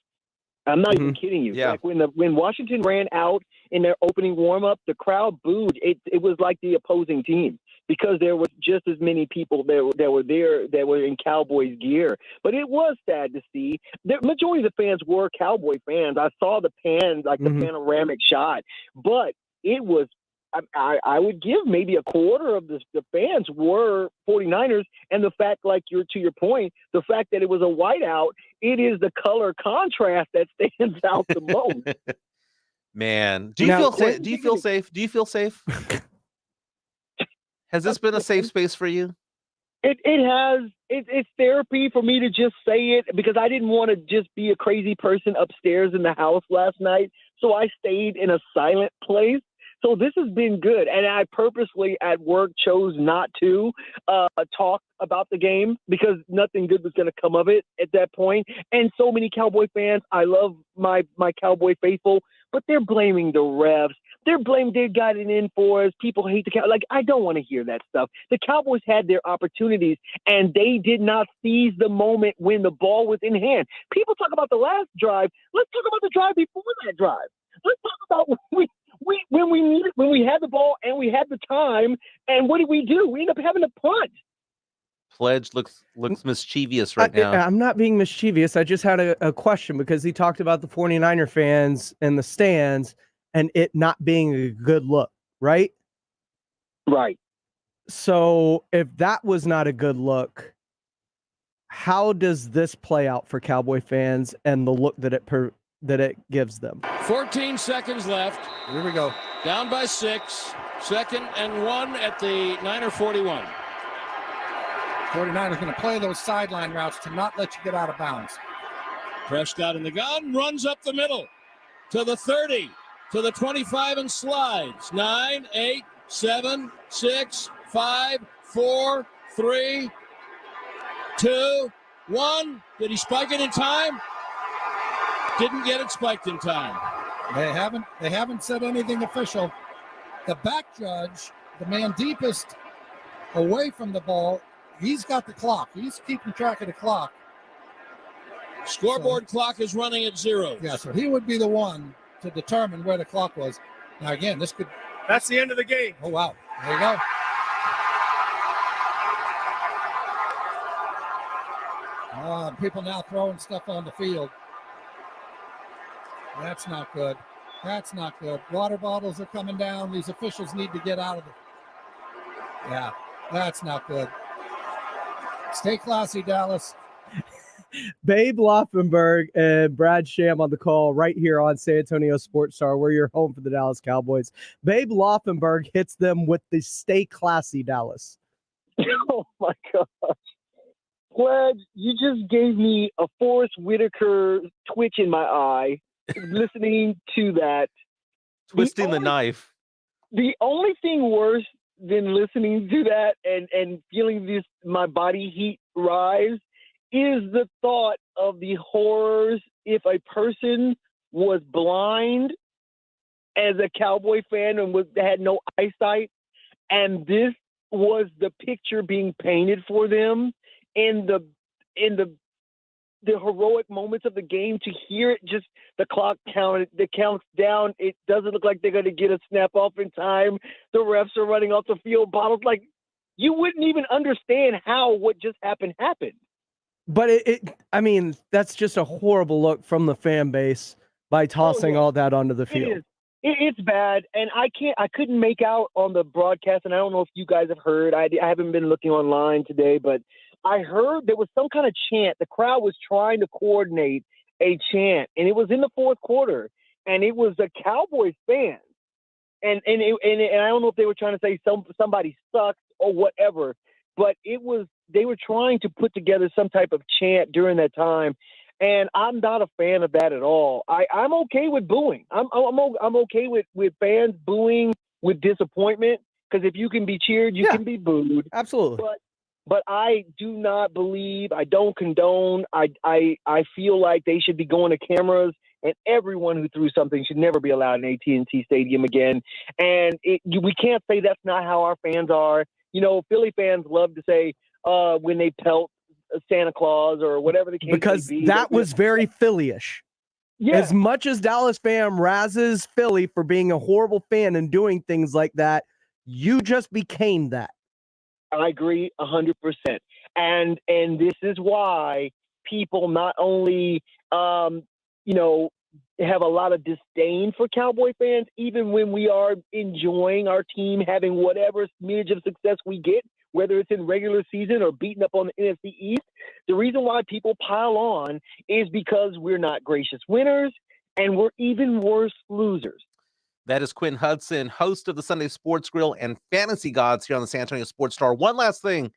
I'm not even kidding you. Yeah. Like when Washington ran out in their opening warm-up, the crowd booed. It was like the opposing team, because there was just as many people that were in Cowboys gear. But it was sad to see. The majority of the fans were Cowboy fans. I saw the panoramic shot, but it was, I would give maybe a quarter of the fans were 49ers. And the fact, to your point, the fact that it was a whiteout, it is the color contrast that stands out the most. Man, do you feel safe? Do you feel safe? Do you feel safe? Has this been a safe space for you? It has. It's therapy for me to just say it, because I didn't want to just be a crazy person upstairs in the house last night. So I stayed in a silent place. So this has been good. And I purposely at work chose not to talk about the game, because nothing good was going to come of it at that point. And so many Cowboy fans, I love my Cowboy faithful, but they're blaming the refs. They're blamed. They got it in for us. People hate the Cowboys. Like, I don't want to hear that stuff. The Cowboys had their opportunities, and they did not seize the moment when the ball was in hand. People talk about the last drive. Let's talk about the drive before that drive. Let's talk about when we had the ball and we had the time, and what did we do? We ended up having to punt. Pledge looks mischievous right now. I'm not being mischievous. I just had a question because he talked about the 49er fans in the stands and it not being a good look, right? Right. So if that was not a good look, how does this play out for Cowboy fans and the look that it gives them? 14 seconds left. Here we go. Down by 6. 2nd and 1 at the Niner 41. 49ers going to play those sideline routes to not let you get out of bounds. Prescott in the gun, runs up the middle to the 30, to the 25 and slides. 9, 8, 7, 6, 5, 4, 3, 2, 1. Did he spike it in time? Didn't get it spiked in time. They haven't said anything official. The back judge, the man deepest away from the ball, he's got the clock. He's keeping track of the clock. Scoreboard clock is running at 0. Yeah, so he would be the one to determine where the clock was. Now, again, this could... That's the end of the game. Oh, wow. There you go. People now throwing stuff on the field. That's not good. That's not good. Water bottles are coming down. These officials need to get out of it. Yeah, that's not good. Stay classy, Dallas. Babe Loffenberg and Brad Sham on the call right here on San Antonio Sports Star. We're your home for the Dallas Cowboys. Babe Loffenberg hits them with the stay classy, Dallas. Oh, my gosh. Pledge, you just gave me a Forrest Whitaker twitch in my eye listening to that. Twisting the knife. The only thing worse than listening to that and feeling my body heat rise is the thought of the horrors if a person was blind as a Cowboy fan and had no eyesight, and this was the picture being painted for them in the heroic moments of the game. To hear it, just the clock counts down. It doesn't look like they're going to get a snap off in time. The refs are running off the field. Bottles, like, you wouldn't even understand how what just happened. But I mean, that's just a horrible look from the fan base by tossing all that onto the field. It's bad, and I couldn't make out on the broadcast, and I don't know if you guys have heard. I haven't been looking online today, but I heard there was some kind of chant. The crowd was trying to coordinate a chant, and it was in the fourth quarter, and it was the Cowboys fans, and I don't know if they were trying to say somebody sucks or whatever, but they were trying to put together some type of chant during that time, and I'm not a fan of that at all. I'm okay with booing. I'm okay with fans booing with disappointment, because if you can be cheered, you can be booed. Absolutely. But I do not believe, I don't condone, I feel like they should be going to cameras, and everyone who threw something should never be allowed in AT&T Stadium again. And we can't say that's not how our fans are. You know, Philly fans love to say when they pelt Santa Claus or whatever the case because may be. That was very Philly-ish. Yeah. As much as Dallas fan razzes Philly for being a horrible fan and doing things like that, you just became that. I agree 100%. And this is why people not only, have a lot of disdain for Cowboy fans, even when we are enjoying our team having whatever smidge of success we get, whether it's in regular season or beating up on the NFC East. The reason why people pile on is because we're not gracious winners, and we're even worse losers. That is Quinn Hudson, host of the Sunday Sports Grill and Fantasy Gods here on the San Antonio Sports Star. One last thing,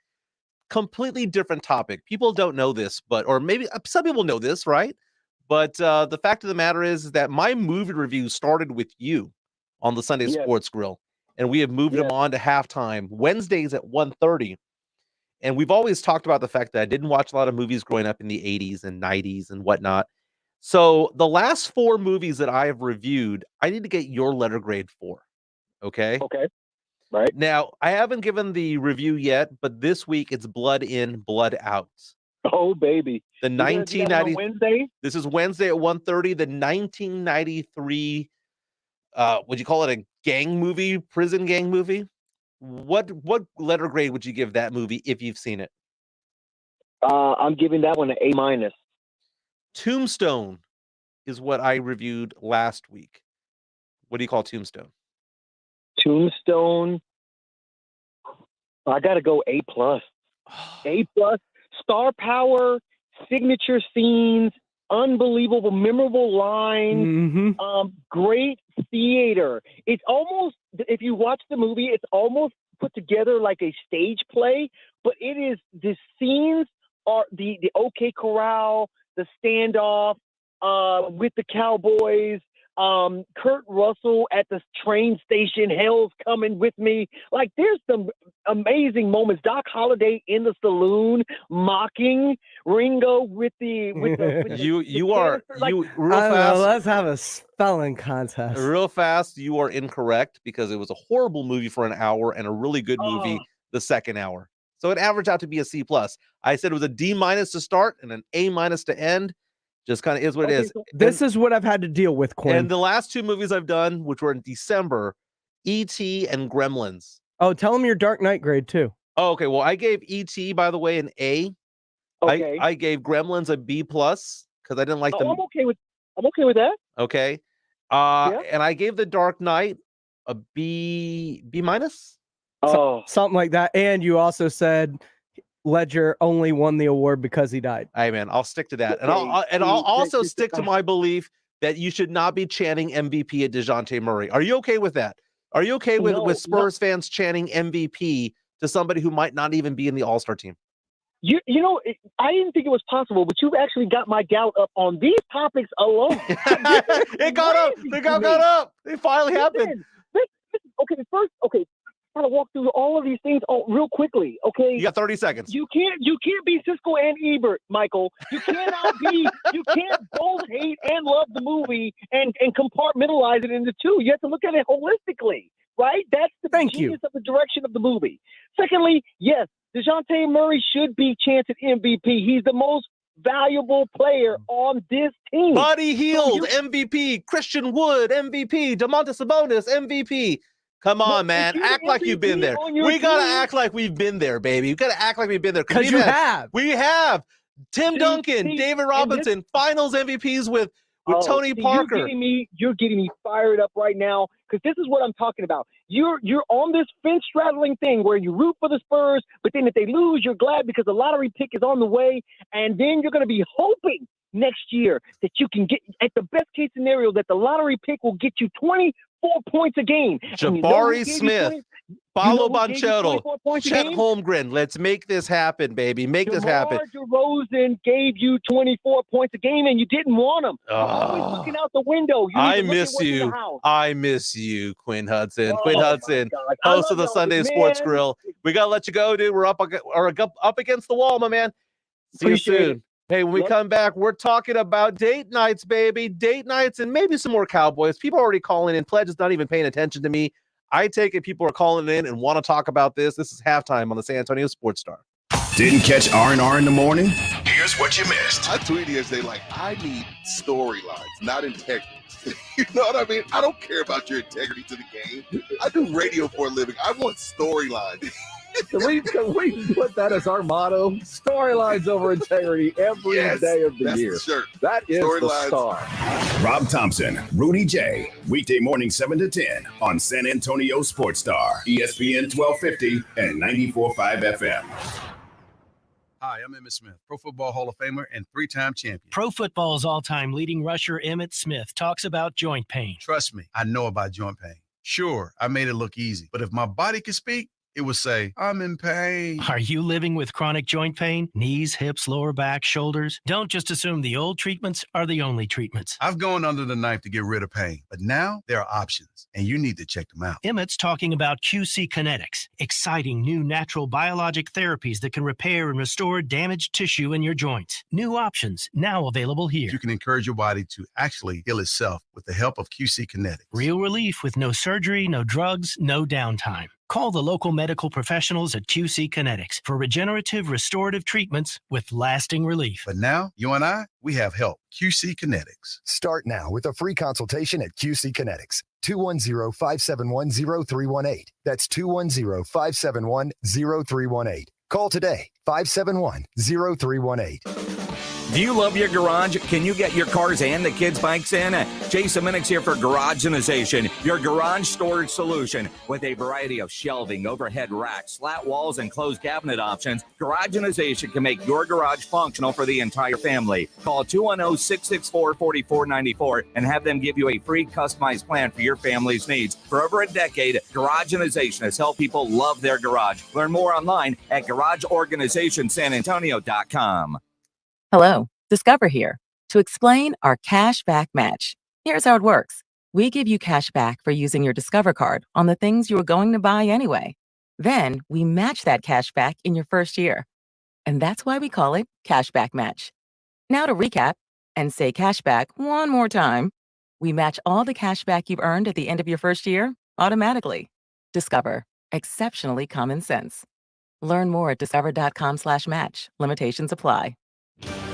completely different topic. People don't know this, or maybe some people know this, right? But the fact of the matter is that my movie review started with you on the Sunday Sports Grill, and we have moved them on to halftime Wednesdays at 1:30. And we've always talked about the fact that I didn't watch a lot of movies growing up in the 80s and 90s and whatnot. So the last 4 movies that I have reviewed, I need to get your letter grade for. Okay. Okay. Right. Now, I haven't given the review yet, but this week it's Blood In, Blood Out. Oh, baby. The You're gonna do that on 1990 Wednesday? This is Wednesday at 1:30. The 1993, would you call it a gang movie, prison gang movie? What letter grade would you give that movie if you've seen it? I'm giving that one an A-. Tombstone is what I reviewed last week. What do you call Tombstone? Tombstone. I got to go A+. A+. Star power, signature scenes, unbelievable, memorable lines, great theater. It's almost, if you watch the movie, it's almost put together like a stage play, but it is, the scenes are the OK Corral, the standoff with the Cowboys, Kurt Russell at the train station, Hell's Coming With Me. Like, there's some amazing moments. Doc Holliday in the saloon mocking Ringo with the real fast. Let's have a spelling contest. Real fast, you are incorrect because it was a horrible movie for an hour and a really good movie the second hour. So it averaged out to be a C+. I said it was a D- to start and an A- to end. Just kind of is what it is. This is what I've had to deal with, Quinn. And the last 2 movies I've done, which were in December, E.T. and Gremlins. Oh, tell them your Dark Knight grade too. Oh, okay. Well, I gave E.T., by the way, an A. Okay. I gave Gremlins a B+ because I didn't like them. I'm okay with that. Okay. And I gave the Dark Knight a B-. Something like that. And you also said Ledger only won the award because he died. Hey man, I'll stick to that, and I'll also stick to my belief that you should not be chanting MVP at DeJounte Murray. Are you okay with that? Are you okay with Spurs fans chanting MVP to somebody who might not even be in the All-Star team? You know, I didn't think it was possible, but you've actually got my doubt up on these topics alone. It got up. It got up. It finally happened. Okay. Try to walk through all of these things real quickly, okay? You got 30 seconds. You can't be Siskel and Ebert, Michael. You can't both hate and love the movie and compartmentalize it into two. You have to look at it holistically, right? That's the genius of the direction of the movie. Secondly, yes, DeJounte Murray should be chanted MVP. He's the most valuable player on this team. Buddy Hield, MVP. Christian Wood, MVP. Domantas Sabonis, MVP. Come on, man. Act like you've been there. We got to act like we've been there, baby. You got to act like we've been there. Because you have. We have. Tim Duncan, David Robinson, finals MVPs with Tony Parker. You're getting me fired up right now because this is what I'm talking about. You're on this fence-straddling thing where you root for the Spurs, but then if they lose, you're glad because the lottery pick is on the way, and then you're going to be hoping next year that you can get, at the best-case scenario, that the lottery pick will get you 24 points a game. Jabari Smith, Paolo Banchero, Chet Holmgren. Let's make this happen, baby. Make this happen. DeMar DeRozan gave you 24 points a game, and you didn't want him. Always looking out the window. I miss you. I miss you, Quinn Hudson. Quinn Hudson, host of the Sunday Sports Grill. We got to let you go, dude. We're up against the wall, my man. See you soon. Hey, when we come back, we're talking about date nights, baby. Date nights and maybe some more Cowboys. People are already calling in. Pledge is not even paying attention to me. I take it people are calling in and want to talk about this. This is halftime on the San Antonio Sports Star. Didn't catch R&R in the morning? Here's what you missed. I tweeted yesterday, like, I need storylines, not integrity. You know what I mean? I don't care about your integrity to the game. I do radio for a living. I want storylines. Can we put that as our motto? Storylines over integrity every day of the year. That is the star. Rob Thompson, Rudy J. Weekday morning 7 to 10 on San Antonio Sports Star, ESPN 1250 and 94.5 FM. Hi, I'm Emmitt Smith, Pro Football Hall of Famer and 3-time champion. Pro Football's all-time leading rusher Emmitt Smith talks about joint pain. Trust me, I know about joint pain. Sure, I made it look easy, but if my body could speak, it would say, I'm in pain. Are you living with chronic joint pain? Knees, hips, lower back, shoulders? Don't just assume the old treatments are the only treatments. I've gone under the knife to get rid of pain, but now there are options, and you need to check them out. Emmett's talking about QC Kinetics, exciting new natural biologic therapies that can repair and restore damaged tissue in your joints. New options now available here. You can encourage your body to actually heal itself with the help of QC Kinetics. Real relief with no surgery, no drugs, no downtime. Call the local medical professionals at QC Kinetics for regenerative restorative treatments with lasting relief. But now, you and I, we have help. QC Kinetics. Start now with a free consultation at QC Kinetics. 210-571-0318. That's 210-571-0318. Call today. 571-0318. Do you love your garage? Can you get your cars and the kids' bikes in? Jason Minix here for Garageization, your garage storage solution. With a variety of shelving, overhead racks, slat walls, and closed cabinet options, Garageization can make your garage functional for the entire family. Call 210-664-4494 and have them give you a free customized plan for your family's needs. For over a decade, Garageization has helped people love their garage. Learn more online at GarageOrganizationSanAntonio.com. Hello, Discover here to explain our cash back match. Here's how it works. We give you cash back for using your Discover card on the things you were going to buy anyway. Then we match that cash back in your first year. And that's why we call it Cash Back Match. Now to recap and say cash back one more time. We match all the cash back you've earned at the end of your first year automatically. Discover. Exceptionally common sense. Learn more at discover.com/match. Limitations apply.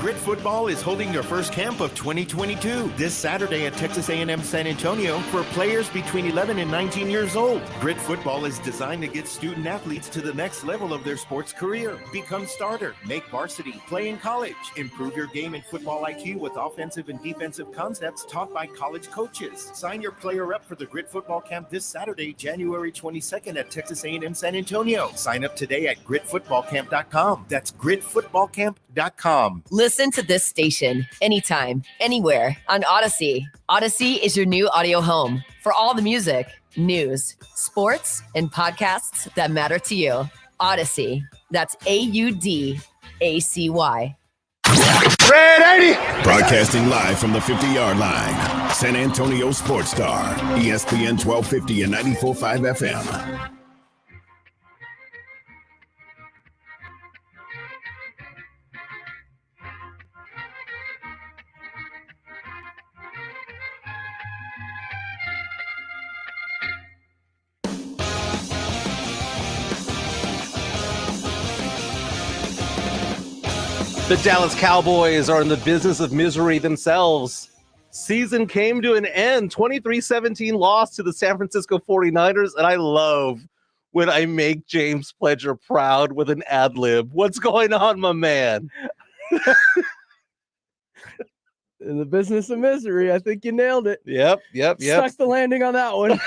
Grit Football is holding their first camp of 2022 this Saturday at Texas A&M San Antonio for players between 11 and 19 years old. Grit Football is designed to get student athletes to the next level of their sports career. Become starter, make varsity, play in college, improve your game and football IQ with offensive and defensive concepts taught by college coaches. Sign your player up for the Grit Football Camp this Saturday, January 22nd at Texas A&M San Antonio. Sign up today at gritfootballcamp.com. That's gritfootballcamp.com. Listen to this station anytime, anywhere on Odyssey. Odyssey is your new audio home for all the music, news, sports, and podcasts that matter to you. Odyssey. That's AUDACY. Red 80! Broadcasting live from the 50-yard line. San Antonio Sports Star. ESPN 1250 and 94.5 FM. The Dallas Cowboys are in the business of misery themselves. Season came to an end. 23-17 loss to the San Francisco 49ers, and I love when I make James Pledger proud with an ad lib. What's going on, my man? In the business of misery, I think you nailed it. Yep. Stuck the landing on that one.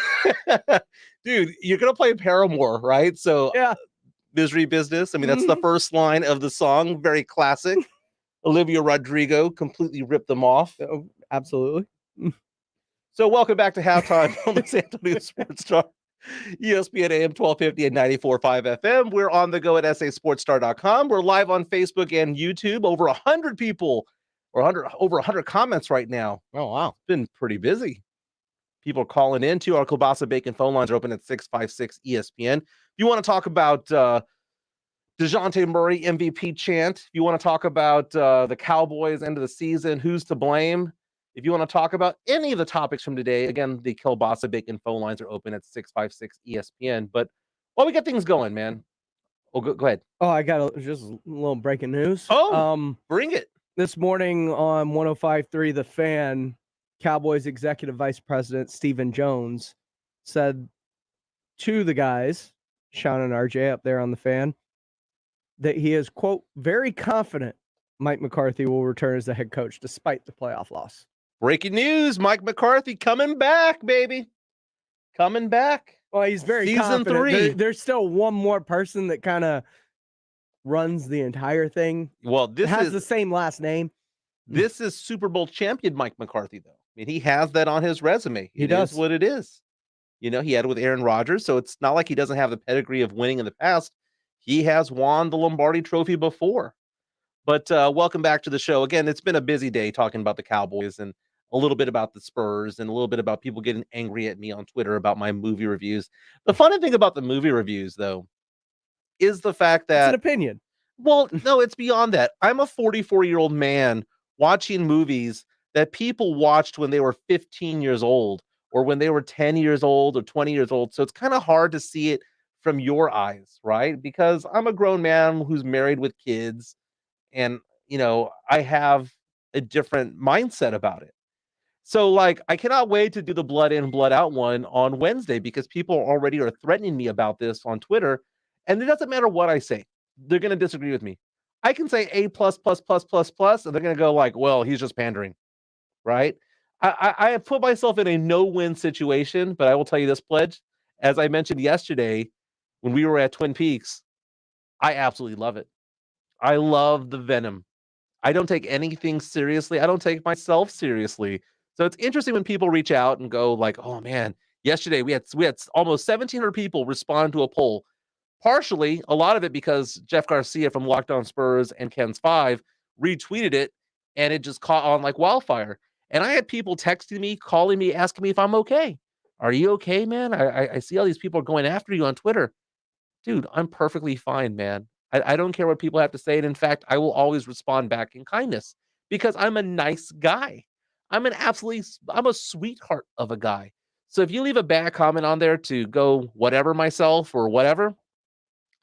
Dude, you're going to play Paramore, right? So yeah. Misery business. I mean, that's the first line of the song. Very classic. Olivia Rodrigo completely ripped them off. Oh, absolutely. So welcome back to halftime on the San Antonio Sports Star. ESPN AM 1250 and 94.5 FM. We're on the go at sasportstar.com. We're live on Facebook and YouTube. Over 100 people, or over 100 comments right now. Oh, wow. It's been pretty busy. People are calling in too. Our Kielbasa Bacon phone lines are open at 656 ESPN. If you want to talk about DeJounte Murray MVP chant, if you want to talk about the Cowboys end of the season, who's to blame, if you want to talk about any of the topics from today, again, the Kielbasa Bacon phone lines are open at 656 ESPN. But while we get things going, man. Oh, go ahead. Oh, I got just a little breaking news. Oh, bring it. This morning on 105.3 The Fan, Cowboys Executive Vice President Stephen Jones said to the guys, Sean and RJ up there on The Fan, that he is, quote, very confident Mike McCarthy will return as the head coach despite the playoff loss. Breaking news, Mike McCarthy coming back, baby. Coming back. Well, he's very Season confident. 3. There's still one more person that kind of runs the entire thing. Well, this has is the same last name. This is Super Bowl champion Mike McCarthy, though. I mean, he has that on his resume. He does. Is what it is. You know, he had it with Aaron Rodgers, so it's not like he doesn't have the pedigree of winning in the past. He has won the Lombardi Trophy before. But welcome back to the show. Again, it's been a busy day talking about the Cowboys and a little bit about the Spurs and a little bit about people getting angry at me on Twitter about my movie reviews. The funny thing about the movie reviews, though, is the fact It's an that, opinion. well, no, it's beyond that. I'm a 44-year-old man watching movies that people watched when they were 15 years old or when they were 10 years old or 20 years old. So it's kind of hard to see it from your eyes, right? Because I'm a grown man who's married with kids and, you know, I have a different mindset about it. So, like, I cannot wait to do the blood in, blood out one on Wednesday because people already are threatening me about this on Twitter. And it doesn't matter what I say, they're going to disagree with me. I can say A plus, plus, plus, plus, plus, and they're going to go like, well, he's just pandering, right? I have put myself in a no-win situation, but I will tell you this, Pledge. As I mentioned yesterday when we were at Twin Peaks, I absolutely love it. I love the venom. I don't take anything seriously. I don't take myself seriously. So it's interesting when people reach out and go like, "Oh man, yesterday we had almost 1,700 people respond to a poll." Partially, a lot of it because Jeff Garcia from Locked On Spurs and Ken's Five retweeted it, and it just caught on like wildfire. And I had people texting me, calling me, asking me if I'm okay. Are you okay, man? I see all these people going after you on Twitter. Dude, I'm perfectly fine, man. I don't care what people have to say. And in fact, I will always respond back in kindness because I'm a nice guy. I'm a sweetheart of a guy. So if you leave a bad comment on there to go whatever myself or whatever,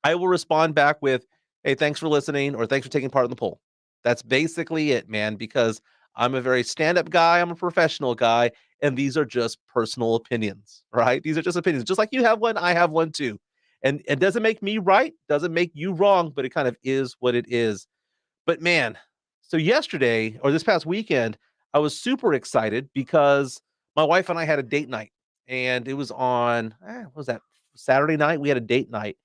I will respond back with, hey, thanks for listening or thanks for taking part in the poll. That's basically it, man, because I'm a very stand-up guy. I'm a professional guy. And these are just personal opinions, right? These are just opinions. Just like you have one, I have one too. And it doesn't make me right, doesn't make you wrong, but it kind of is what it is. But man, so yesterday or this past weekend, I was super excited because my wife and I had a date night. And it was on, what was that, Saturday night? We had a date night.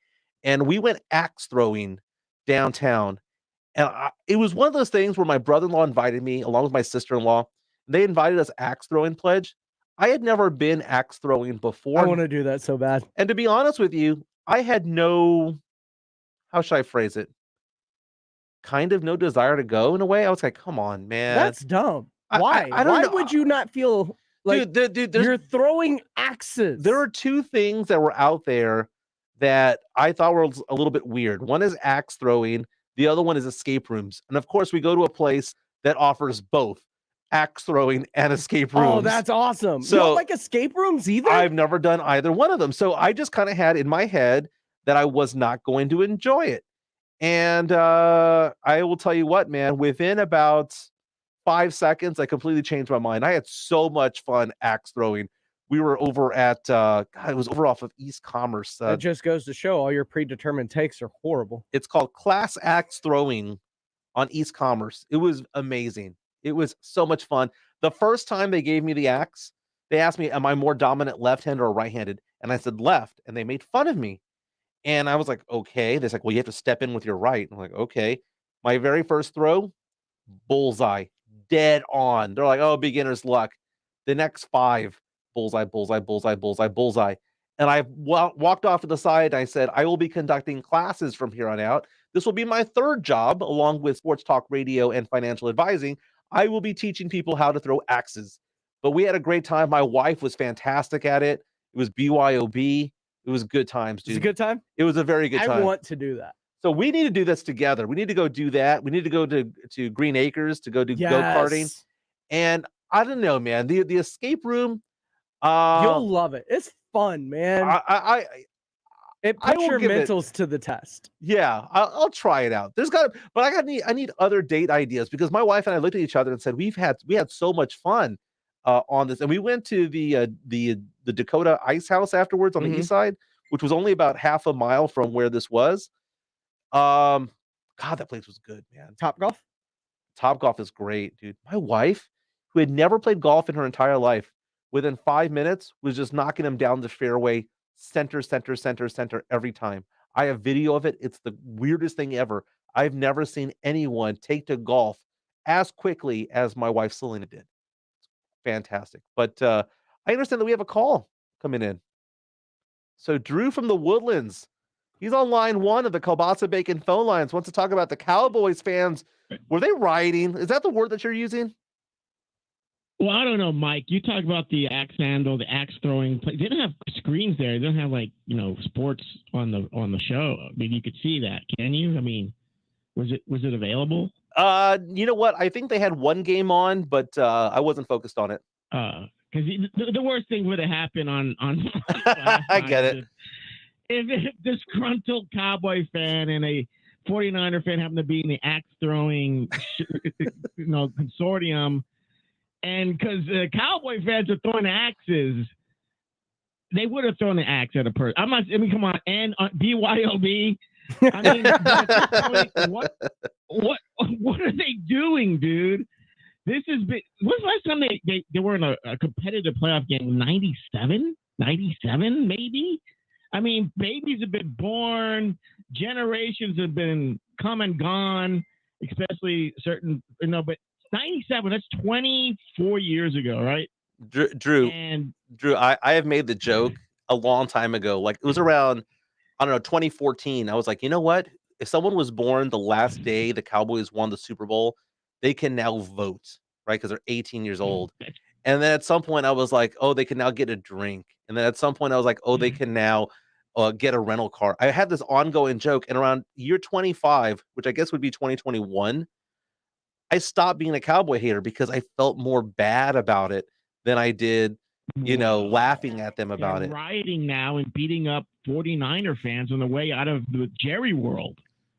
And we went axe throwing downtown. And it was one of those things where my brother-in-law invited me along with my sister-in-law. They invited us axe throwing, Pledge. I had never been axe throwing before. I want to do that so bad. And to be honest with you, I had no, how should I phrase it? Kind of no desire to go in a way. I was like, come on, man. That's dumb. Why? I don't Why know. would you not feel like dude, you're throwing axes? There are two things that were out there that I thought were a little bit weird. One is axe throwing. The other one is escape rooms. And of course, we go to a place that offers both axe throwing and escape rooms. Oh, that's awesome. So you don't like escape rooms either? I've never done either one of them. So I just kind of had in my head that I was not going to enjoy it. And I will tell you what, man, within about 5 seconds, I completely changed my mind. I had so much fun axe throwing. We were over at, God, it was over off of East Commerce. That just goes to show all your predetermined takes are horrible. It's called Class Axe Throwing on East Commerce. It was amazing. It was so much fun. The first time they gave me the axe, they asked me, am I more dominant left-handed or right-handed? And I said left, and they made fun of me. And I was like, okay. They're like, well, you have to step in with your right. I'm like, okay. My very first throw, bullseye, dead on. They're like, oh, beginner's luck. The next 5, bullseye, bullseye, bullseye, bullseye, bullseye. And I walked off to the side. And I said, I will be conducting classes from here on out. This will be my third job, along with sports talk radio and financial advising. I will be teaching people how to throw axes. But we had a great time. My wife was fantastic at it. It was BYOB. It was good times, dude. It was a good time? It was a very good time. I want to do that. So we need to do this together. We need to go do that. We need to go to Green Acres to go do go-karting. And I don't know, man. The escape room. You'll love it. It's fun, man. It puts your mentals to the test. Yeah, I'll try it out. I need other date ideas because my wife and I looked at each other and said we had so much fun on this, and we went to the Dakota Ice House afterwards on the east side, which was only about half a mile from where this was. God, that place was good, man. Topgolf is great, dude. My wife, who had never played golf in her entire life, within 5 minutes was just knocking him down the fairway, center every time. I have video of it. It's the weirdest thing ever. I've never seen anyone take to golf as quickly as my wife Selena did. Fantastic. But I understand that we have a call coming in. So Drew from the Woodlands, he's on line 1 of the Kielbasa Bacon phone lines. Wants to talk about the Cowboys fans. Were they rioting? Is that the word that you're using? Well, I don't know, Mike. You talk about the axe handle, the axe throwing. They didn't have screens there. They didn't have sports on the show. I mean, you could see that. Can you? I mean, was it available? You know what? I think they had one game on, but I wasn't focused on it. Because the worst thing would have happened on I get it. If a disgruntled Cowboy fan and a 49er fan happened to be in the axe throwing consortium, and because Cowboy fans are throwing axes, they would have thrown the axe at a person. Come on, and BYOB. I mean, what are they doing, dude? This has been. When's the last time they were in a competitive playoff game? 97, maybe. I mean, babies have been born. Generations have been come and gone, especially certain. But 97. That's 24 years ago, right? Drew. I have made the joke a long time ago. Like it was around, I don't know, 2014. I was like, you know what? If someone was born the last day the Cowboys won the Super Bowl, they can now vote, right? Because they're 18 years old. And then at some point I was like, oh, they can now get a drink. And then at some point I was like, oh, they can now get a rental car. I had this ongoing joke. And around year 25, which I guess would be 2021, I stopped being a Cowboy hater because I felt more bad about it than I did, laughing at them about it. Rioting now and beating up 49er fans on the way out of the Jerry world.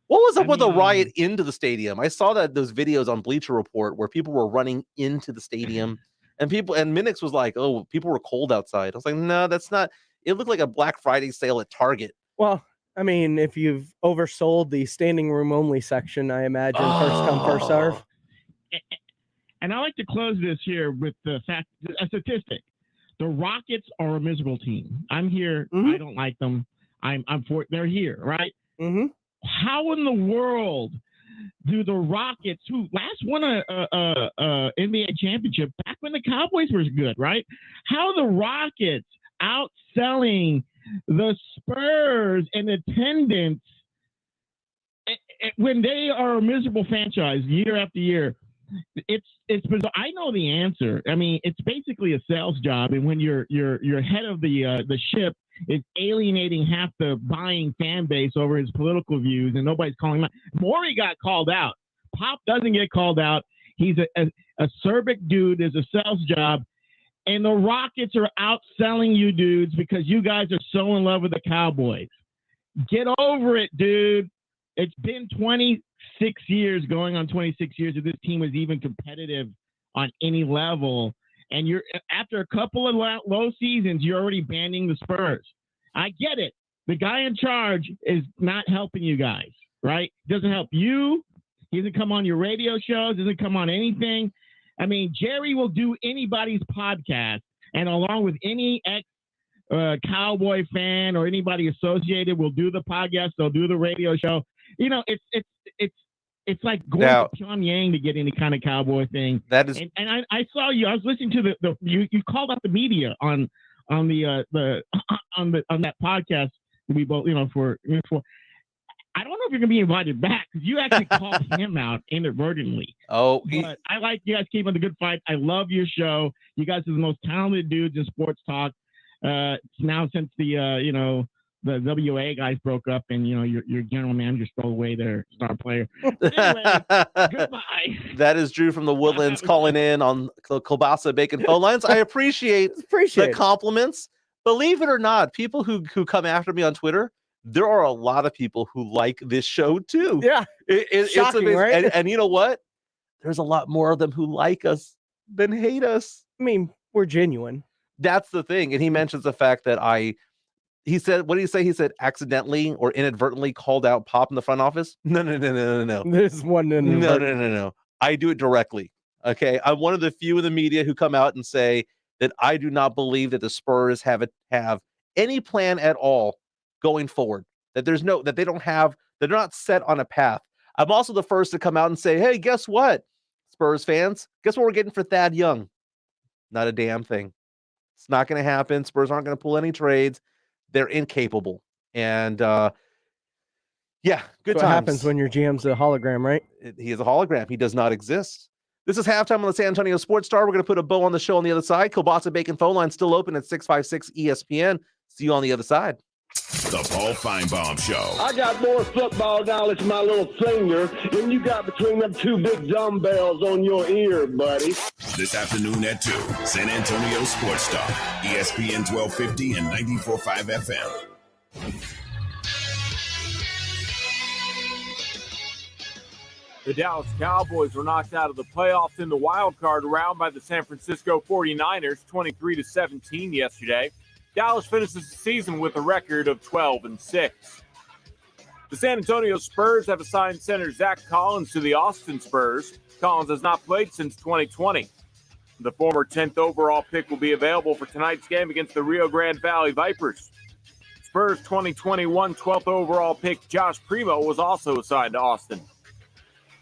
What was up with the riot into the stadium? I saw those videos on Bleacher Report where people were running into the stadium, and Minix was like, "Oh, people were cold outside." I was like, "No, that's not." It looked like a Black Friday sale at Target. Well, I mean, if you've oversold the standing room only section, I imagine first come, first serve. And I like to close this here with a statistic. The Rockets are a miserable team. I'm here. Mm-hmm. I don't like them. They're here, right? Mm-hmm. How in the world do the Rockets, who last won a NBA championship back when the Cowboys were good, right? How are the Rockets outselling the Spurs in attendance when they are a miserable franchise year after year? It's bizarre. I know the answer. I mean, it's basically a sales job, and when your head of the ship is alienating half the buying fan base over his political views, and nobody's calling him out. Maury got called out. Pop doesn't get called out. He's a acerbic dude. There's a sales job, and the Rockets are outselling you dudes because you guys are so in love with the Cowboys. Get over it, dude. It's been 26 years, going on 26 years, that this team was even competitive on any level. And you're after a couple of low seasons, you're already banning the Spurs. I get it. The guy in charge is not helping you guys, right? Doesn't help you. He doesn't come on your radio shows. Doesn't come on anything. I mean, Jerry will do anybody's podcast, and along with any Cowboy fan or anybody associated will do the podcast. They'll do the radio show. You know, it's like going to Pyongyang to get any kind of Cowboy thing. That is, and I saw you. I was listening to you called out the media on that podcast. We both, for I don't know if you're gonna be invited back because you actually called him out inadvertently. Oh, but I like you guys keeping the good fight. I love your show. You guys are the most talented dudes in sports talk. Now since the WA guys broke up and your general manager stole away their star player. Anyway, goodbye. That is Drew from the Woodlands calling in on the Kielbasa Bacon phone lines. I appreciate the compliments. Believe it or not, people who come after me on Twitter, there are a lot of people who like this show too. Yeah, it's amazing, right? And you know what? There's a lot more of them who like us than hate us. I mean, we're genuine. That's the thing. And he mentions the fact that he said, what did he say? He said accidentally or inadvertently called out Pop in the front office. No. There's one. No. I do it directly. Okay. I'm one of the few in the media who come out and say that I do not believe that the Spurs have any plan at all going forward, that they're not set on a path. I'm also the first to come out and say, hey, guess what, Spurs fans? Guess what we're getting for Thad Young? Not a damn thing. It's not going to happen. Spurs aren't going to pull any trades. they're incapable. And yeah, good That's what times. happens when your GM's a hologram, right? He is a hologram. He does not exist. This is halftime on the San Antonio Sports Star. We're going to put a bow on the show on the other side. Kielbasa Bacon phone line still open at 656 ESPN. See you on the other side. The Paul Feinbaum Show. I got more football knowledge in my little finger than you got between them two big dumbbells on your ear, buddy. This afternoon at 2, San Antonio Sports Star, ESPN 1250 and 94.5 FM. The Dallas Cowboys were knocked out of the playoffs in the wild card round by the San Francisco 49ers, 23-17 yesterday. Dallas finishes the season with a record of 12-6. The San Antonio Spurs have assigned center Zach Collins to the Austin Spurs. Collins has not played since 2020. The former 10th overall pick will be available for tonight's game against the Rio Grande Valley Vipers. Spurs 2021 12th overall pick Josh Primo was also assigned to Austin.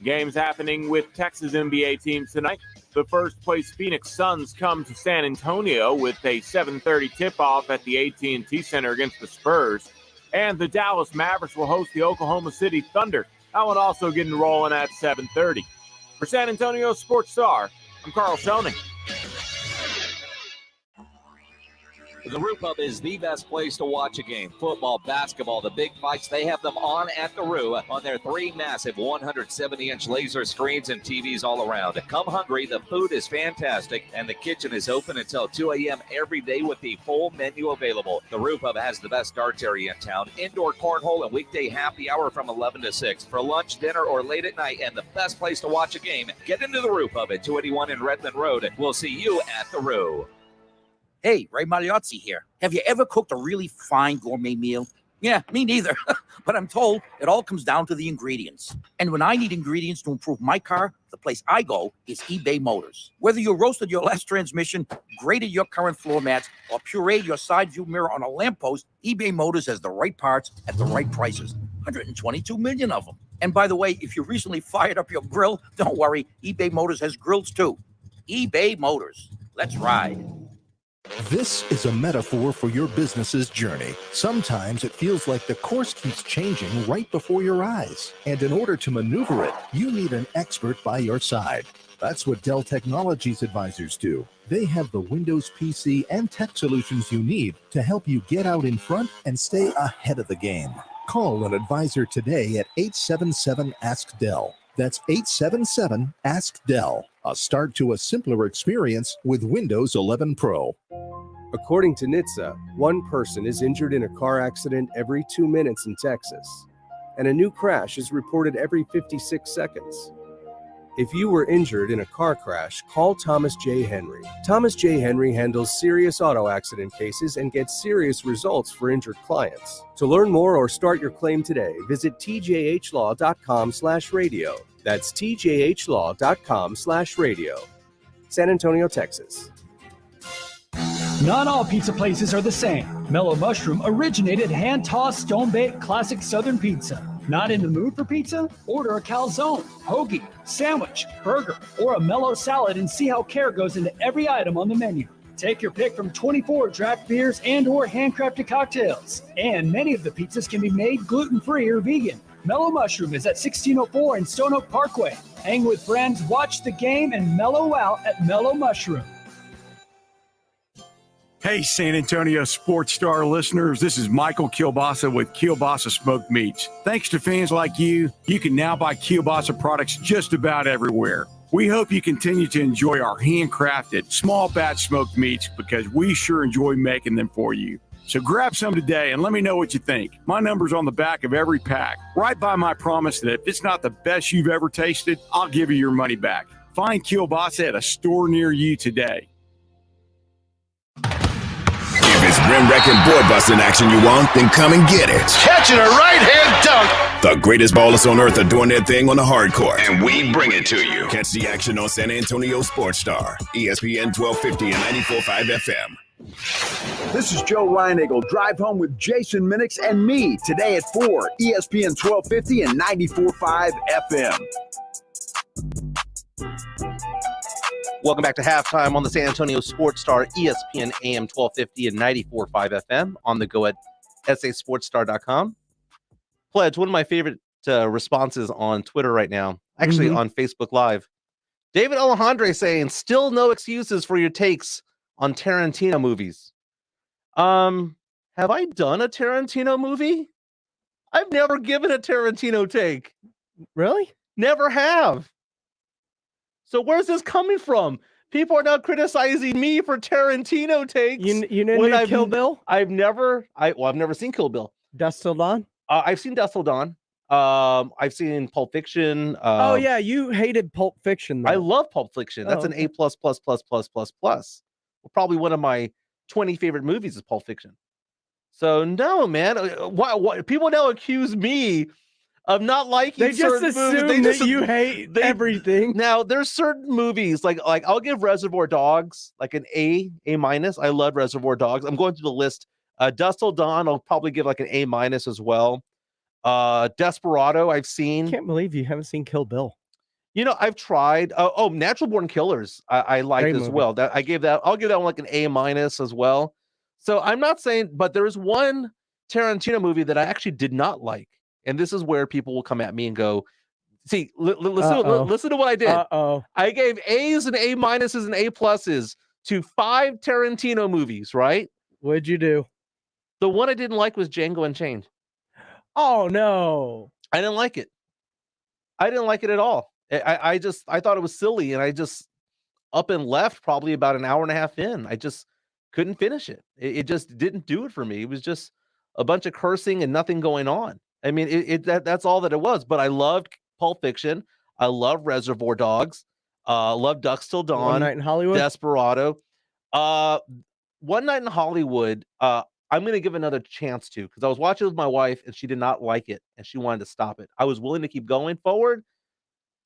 Games happening with Texas NBA teams tonight. The first-place Phoenix Suns come to San Antonio with a 7:30 tip-off at the AT&T Center against the Spurs. And the Dallas Mavericks will host the Oklahoma City Thunder. That one also getting rolling at 7:30. For San Antonio Sports Star, I'm Carl Schoening. The Roo Pub is the best place to watch a game. Football, basketball, the big fights, they have them on at the Roo on their 3 massive 170-inch laser screens and TVs all around. Come hungry, the food is fantastic, and the kitchen is open until 2 a.m. every day with the full menu available. The Roo Pub has the best darts area in town, indoor cornhole, and weekday happy hour from 11 to 6. For lunch, dinner, or late at night, and the best place to watch a game, get into the Roo Pub at 281 in Redland Road. We'll see you at the Roo. Hey, Ray Magliozzi here. Have you ever cooked a really fine gourmet meal? Yeah, me neither. But I'm told it all comes down to the ingredients. And when I need ingredients to improve my car, the place I go is eBay Motors. Whether you roasted your last transmission, graded your current floor mats, or pureed your side view mirror on a lamppost, eBay Motors has the right parts at the right prices. 122 million of them. And by the way, if you recently fired up your grill, don't worry, eBay Motors has grills too. eBay Motors. Let's ride. This is a metaphor for your business's journey. Sometimes it feels like the course keeps changing right before your eyes. And in order to maneuver it, you need an expert by your side. That's what Dell Technologies advisors do. They have the Windows PC and tech solutions you need to help you get out in front and stay ahead of the game. Call an advisor today at 877-ASK-DELL. That's 877-ASK-DELL. A start to a simpler experience with Windows 11 Pro. According to NHTSA, one person is injured in a car accident every 2 minutes in Texas, and a new crash is reported every 56 seconds. If you were injured in a car crash, call Thomas J. Henry. Thomas J. Henry handles serious auto accident cases and gets serious results for injured clients. To learn more or start your claim today, visit tjhlaw.com/radio. That's tjhlaw.com/radio. San Antonio, Texas. Not all pizza places are the same. Mellow Mushroom originated hand-tossed, stone-baked classic Southern pizza. Not in the mood for pizza? Order a calzone, hoagie, sandwich, burger, or a mellow salad and see how care goes into every item on the menu. Take your pick from 24 draft beers and or handcrafted cocktails. And many of the pizzas can be made gluten-free or vegan. Mellow Mushroom is at 1604 in Stone Oak Parkway. Hang with friends, watch the game, and mellow out at Mellow Mushroom. Hey, San Antonio Sports Star listeners, this is Michael Kielbasa with Kielbasa Smoked Meats. Thanks to fans like you, you can now buy Kielbasa products just about everywhere. We hope you continue to enjoy our handcrafted, small batch smoked meats because we sure enjoy making them for you. So grab some today and let me know what you think. My number's on the back of every pack. Right by my promise that if it's not the best you've ever tasted, I'll give you your money back. Find Kielbasa at a store near you today. If it's rim wrecking board busting action you want, then come and get it. Catching a right hand dunk. The greatest ballers on earth are doing their thing on the hard court, and we bring it to you. Catch the action on San Antonio Sports Star, ESPN 1250 and 94.5 FM. This is Joe Reinagle. Drive home with Jason Minix and me today at 4, ESPN 1250 and 94.5 FM. Welcome back to halftime on the San Antonio Sports Star, ESPN AM 1250 and 94.5 FM, on the go at sasportstar.com. Pledge, one of my favorite responses on Twitter right now, actually on Facebook Live. David Alejandre saying, still no excuses for your takes on Tarantino movies. Have I done a Tarantino movie? I've never given a Tarantino take. Really? Never have. So where's this coming from? People are now criticizing me for Tarantino takes. You didn't do Kill Bill? I've never seen Kill Bill. Dusk Till Dawn? I've seen Dusk Till Dawn. I've seen Pulp Fiction. Oh yeah, you hated Pulp Fiction though. I love Pulp Fiction. That's an A++++++. Well, probably one of my 20 favorite movies is Pulp Fiction. So no, man. Why people now accuse me of not liking They just certain assume movies. that you hate everything. Now there's certain movies like I'll give Reservoir Dogs like an A-. I love Reservoir Dogs. I'm going through the list. Dusk Till Dawn, I'll probably give like an A- as well. Desperado, I've seen. Can't believe you haven't seen Kill Bill. I've tried. Natural Born Killers, I liked as well. I'll give that one like an A- as well. So I'm not saying, but there's one Tarantino movie that I actually did not like, and this is where people will come at me and go, "See, listen to what I did. I gave A's and A- and A+ to 5 Tarantino movies. Right? What'd you do? The one I didn't like was Django Unchained. Oh no, I didn't like it. I didn't like it at all. I thought it was silly, and I just up and left probably about an hour and a half in. I just couldn't finish it. It just didn't do it for me. It was just a bunch of cursing and nothing going on. I mean, that's all that it was. But I loved Pulp Fiction. I love Reservoir Dogs. Love Dusk Till Dawn. One Night in Hollywood. Desperado. One Night in Hollywood. I'm going to give another chance to, because I was watching with my wife and she did not like it and she wanted to stop it. I was willing to keep going forward,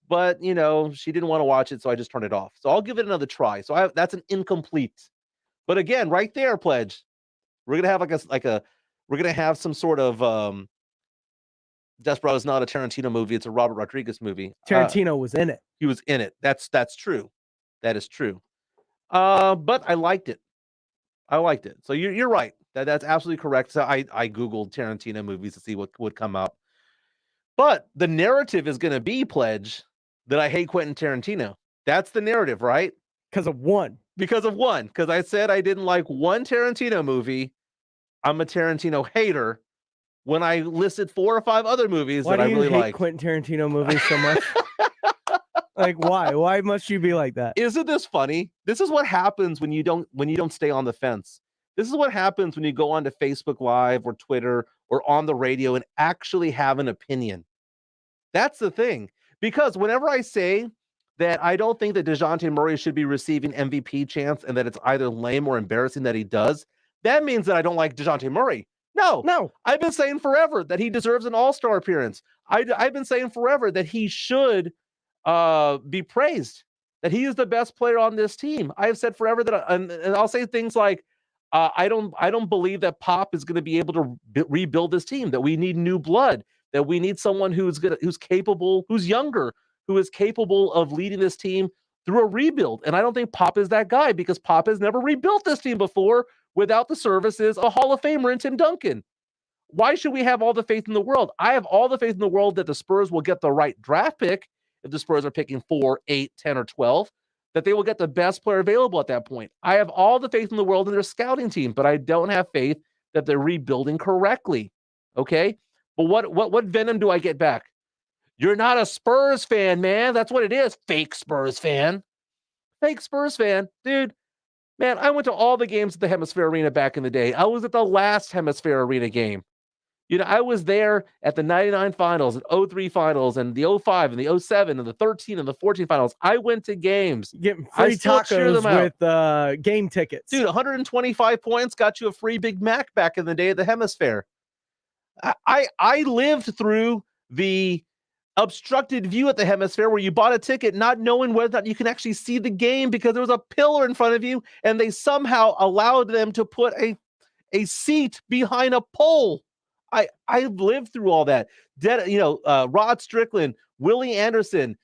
but she didn't want to watch it, so I just turned it off. So I'll give it another try. So that's an incomplete. But again, right there, Pledge, we're gonna have we're gonna have some sort of Desperado is not a Tarantino movie; it's a Robert Rodriguez movie. Tarantino was in it. He was in it. That's true. That is true. But I liked it. So you're right. That's absolutely correct. So I googled Tarantino movies to see what would come up. But the narrative is going to be, Pledge, that I hate Quentin Tarantino. That's the narrative, right? Because of one. Because I said I didn't like one Tarantino movie. I'm a Tarantino hater. When I listed 4 or 5 other movies that I really like. Why do you hate Quentin Tarantino movies so much? Like, why? Why must you be like that? Isn't this funny? This is what happens when you don't stay on the fence. This is what happens when you go onto Facebook Live or Twitter or on the radio and actually have an opinion. That's the thing. Because whenever I say that I don't think that DeJounte Murray should be receiving MVP chance and that it's either lame or embarrassing that he does, that means that I don't like DeJounte Murray. No. I've been saying forever that he deserves an all-star appearance. I've been saying forever that he should be praised, that he is the best player on this team. I have said forever that, and I'll say things like, I don't believe that Pop is going to be able to rebuild this team, that we need new blood, that we need someone who's capable, who's younger, who is capable of leading this team through a rebuild. And I don't think Pop is that guy, because Pop has never rebuilt this team before without the services of a Hall of Famer in Tim Duncan. Why should we have all the faith in the world? I have all the faith in the world that the Spurs will get the right draft pick. If the Spurs are picking 4, 8, 10, or 12, that they will get the best player available at that point. I have all the faith in the world in their scouting team, but I don't have faith that they're rebuilding correctly. Okay? But what venom do I get back? You're not a Spurs fan, man. That's what it is. Fake Spurs fan. Fake Spurs fan. Dude, man, I went to all the games at the Hemisphere Arena back in the day. I was at the last Hemisphere Arena game. I was there at the 99 finals and 03 finals and the 05 and the 07 and the 13 and the 14 finals. I went to games. Getting free tacos with game tickets. Dude, 125 points got you a free Big Mac back in the day at the Hemisphere. I lived through the obstructed view at the Hemisphere where you bought a ticket not knowing whether or not you can actually see the game because there was a pillar in front of you and they somehow allowed them to put a seat behind a pole. I lived through all that. Rod Strickland, Willie Anderson,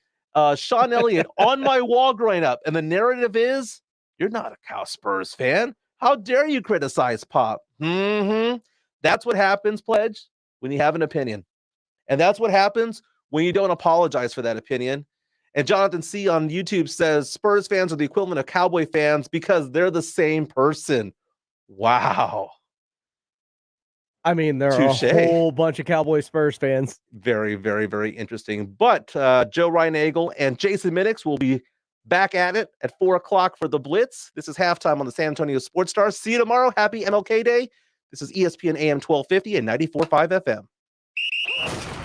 Sean Elliott on my wall growing up. And the narrative is, you're not a Spurs fan. How dare you criticize Pop? That That's what happens, Pledge, when you have an opinion. And that's what happens when you don't apologize for that opinion. And Jonathan C. on YouTube says Spurs fans are the equivalent of Cowboy fans because they're the same person. Wow. I mean, there Touche. are a whole bunch of Cowboy Spurs fans. Very, very, very interesting. But Joe Reinagle and Jason Minix will be back at it at 4 o'clock for the Blitz. This is halftime on the San Antonio Sports Stars. See you tomorrow. Happy MLK Day. This is ESPN AM 1250 and 94.5 FM.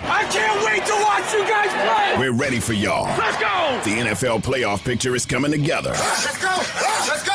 I can't wait to watch you guys play. We're ready for y'all. Let's go. The NFL playoff picture is coming together. Let's go. Let's go.